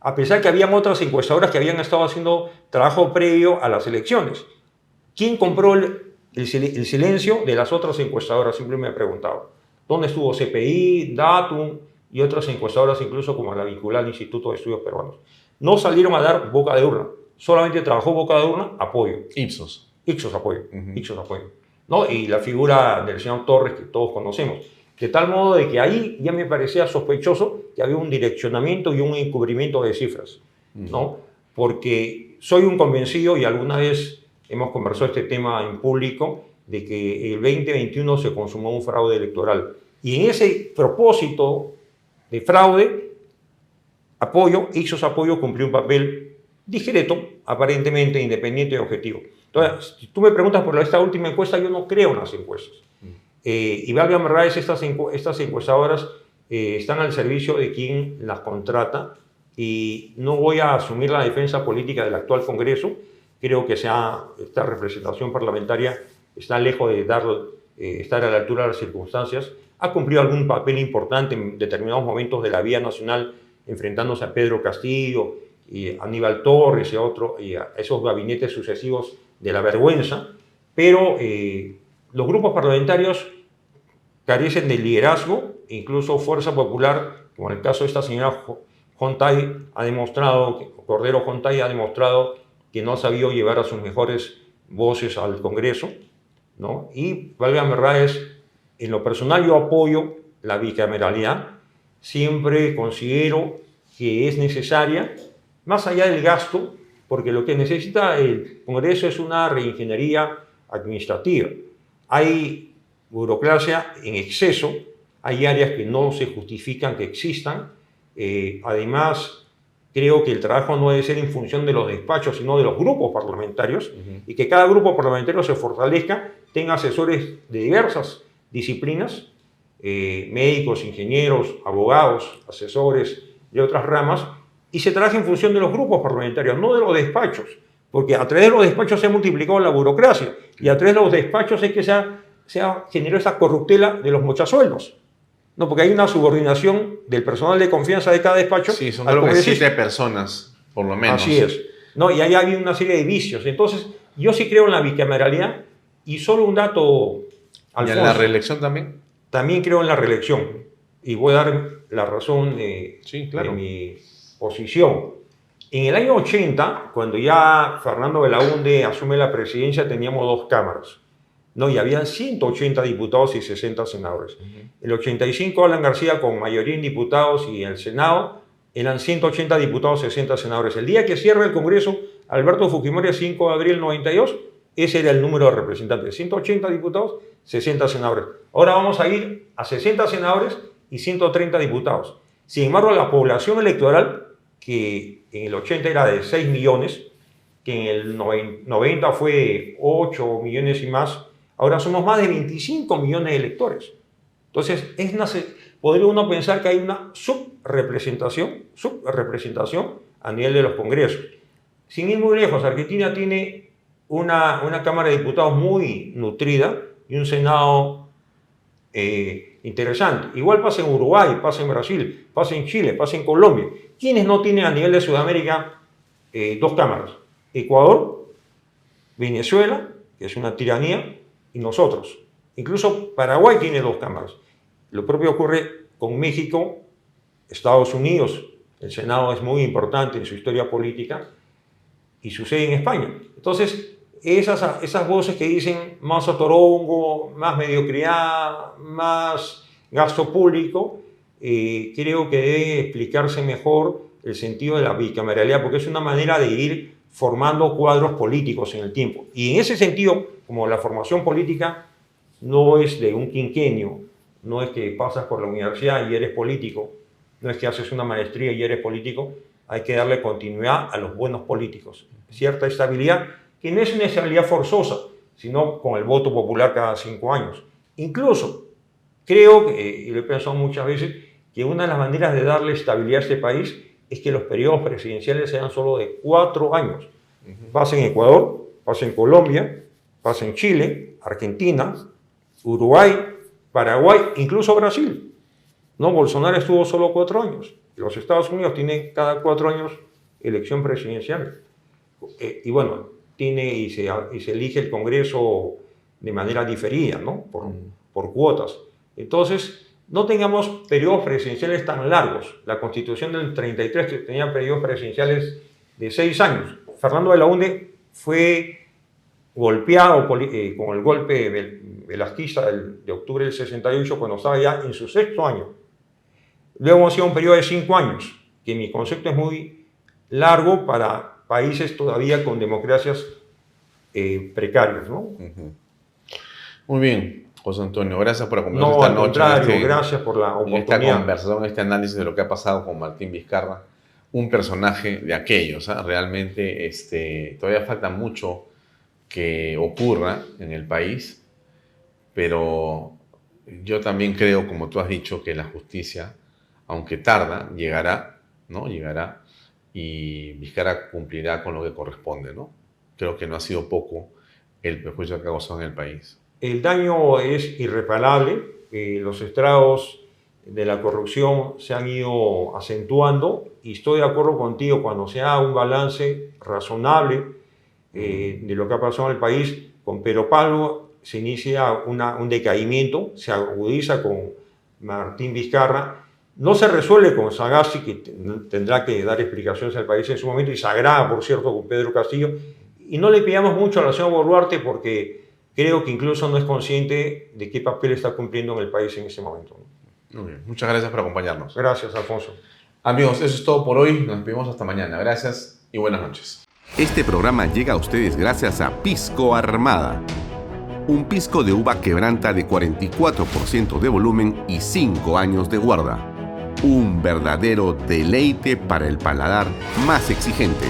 A pesar que habían otras encuestadoras que habían estado haciendo trabajo previo a las elecciones. ¿Quién compró el silencio de las otras encuestadoras? Siempre me he preguntado. ¿Dónde estuvo CPI, Datum y otras encuestadoras, incluso como la vinculada al Instituto de Estudios Peruanos? No salieron a dar boca de urna. Solamente trabajó boca de urna Apoyo. Ipsos Apoyo. Ipsos Apoyo. ¿No? Y la figura del señor Torres, que todos conocemos. De tal modo de que ahí ya me parecía sospechoso que había un direccionamiento y un encubrimiento de cifras, ¿no? Porque soy un convencido, y alguna vez hemos conversado este tema en público, de que el 2021 se consumó un fraude electoral. Y en ese propósito de fraude, Ipsos Apoyo cumplió un papel discreto, aparentemente independiente y objetivo. Entonces, si tú me preguntas por esta última encuesta, yo no creo en las encuestas. Y válgame verdad, estas encuestadoras están al servicio de quien las contrata, y no voy a asumir la defensa política del actual Congreso. Creo que esta representación parlamentaria está lejos de estar a la altura de las circunstancias. Ha cumplido algún papel importante en determinados momentos de la vía nacional, enfrentándose a Pedro Castillo y a Aníbal Torres y a esos gabinetes sucesivos de la vergüenza, pero los grupos parlamentarios carecen de liderazgo, incluso Fuerza Popular, como en el caso de esta señora Cordero Jontay, ha demostrado que no ha sabido llevar a sus mejores voces al Congreso, ¿no? Y, válgame verdades, en lo personal yo apoyo la bicameralidad. Siempre considero que es necesaria, más allá del gasto, porque lo que necesita el Congreso es una reingeniería administrativa. Hay burocracia en exceso, hay áreas que no se justifican que existan. Además, creo que el trabajo no debe ser en función de los despachos, sino de los grupos parlamentarios, y que cada grupo parlamentario se fortalezca, tenga asesores de diversas disciplinas, médicos, ingenieros, abogados, asesores de otras ramas, y se trabaje en función de los grupos parlamentarios, no de los despachos, porque a través de los despachos se ha multiplicado la burocracia, y a través de los despachos es que se ha generado esa corruptela de los mochasueldos. No, porque hay una subordinación del personal de confianza de cada despacho. Sí, son creo que 7 personas, por lo menos. Así es. No, y ahí ha habido una serie de vicios. Entonces, yo sí creo en la bicameralidad, y solo un dato, Alfonso. ¿Y en la reelección también? También creo en la reelección, y voy a dar la razón sí, claro, de mi posición. En el año 80, cuando ya Fernando Belaúnde asume la presidencia, teníamos 2 cámaras, ¿no? Y habían 180 diputados y 60 senadores. El 85, Alan García, con mayoría en diputados y en el Senado, eran 180 diputados, 60 senadores. El día que cierra el Congreso, Alberto Fujimori, 5 de abril 92, ese era el número de representantes, 180 diputados, 60 senadores. Ahora vamos a ir a 60 senadores y 130 diputados. Sin embargo, la población electoral, que en el 80 era de 6 millones, que en el 90 fue 8 millones y más, ahora somos más de 25 millones de electores. Entonces, podría uno pensar que hay una subrepresentación a nivel de los congresos. Sin ir muy lejos, Argentina tiene una Cámara de Diputados muy nutrida y un Senado interesante. Igual pasa en Uruguay, pasa en Brasil, pasa en Chile, pasa en Colombia. ¿Quiénes no tienen a nivel de Sudamérica 2 cámaras? Ecuador, Venezuela, que es una tiranía, y nosotros. Incluso Paraguay tiene 2 cámaras. Lo propio ocurre con México, Estados Unidos. El Senado es muy importante en su historia política, y sucede en España. Entonces, esas voces que dicen más otorongo, más mediocridad, más gasto público, creo que debe explicarse mejor el sentido de la bicameralidad, porque es una manera de ir formando cuadros políticos en el tiempo. Y en ese sentido, como la formación política no es de un quinquenio, no es que pasas por la universidad y eres político, no es que haces una maestría y eres político, hay que darle continuidad a los buenos políticos. Cierta estabilidad, que no es una estabilidad forzosa, sino con el voto popular cada 5 años. Incluso, creo, y lo he pensado muchas veces, que una de las maneras de darle estabilidad a este país es que los periodos presidenciales sean solo de 4 años. Pasa en Ecuador, pasa en Colombia, pasa en Chile, Argentina, Uruguay, Paraguay, incluso Brasil. ¿No? Bolsonaro estuvo solo 4 años. Los Estados Unidos tienen cada 4 años elección presidencial. Y bueno, y se elige el Congreso de manera diferida, ¿no? Por cuotas. Entonces, no tengamos periodos presidenciales tan largos. La Constitución del 33 tenía periodos presidenciales de 6 años. Fernando Belaúnde fue golpeado con el golpe velasquista de octubre del 68, cuando estaba ya en su 6º año. Luego hemos sido un periodo de 5 años, que mi concepto es muy largo para países todavía con democracias precarias, ¿no? Muy bien, José Antonio, gracias por acompañarnos esta noche. Contrario, gracias por la oportunidad. En esta conversación, este análisis de lo que ha pasado con Martín Vizcarra, un personaje de aquellos, ¿eh? Realmente todavía falta mucho que ocurra en el país, pero yo también creo, como tú has dicho, que la justicia, aunque tarda, llegará, ¿no? Llegará, y Vizcarra cumplirá con lo que corresponde, ¿no? Creo que no ha sido poco el perjuicio que ha causado en el país. El daño es irreparable, los estragos de la corrupción se han ido acentuando, y estoy de acuerdo contigo, cuando se haga un balance razonable de lo que ha pasado en el país, con Pedro Pablo se inicia un decaimiento, se agudiza con Martín Vizcarra, no se resuelve con Sagasti, que tendrá que dar explicaciones al país en su momento, y se agrava, por cierto, con Pedro Castillo, y no le pidamos mucho a la señora Boluarte, porque creo que incluso no es consciente de qué papel está cumpliendo en el país en ese momento. Muy bien, muchas gracias por acompañarnos. Gracias, Alfonso. Amigos, eso es todo por hoy. Nos vemos hasta mañana. Gracias y buenas noches. Este programa llega a ustedes gracias a Pisco Armada. Un pisco de uva quebranta de 44% de volumen y 5 años de guarda. Un verdadero deleite para el paladar más exigente.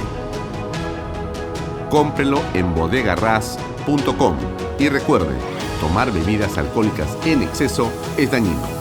Cómprelo en bodegarras.com y recuerde, tomar bebidas alcohólicas en exceso es dañino.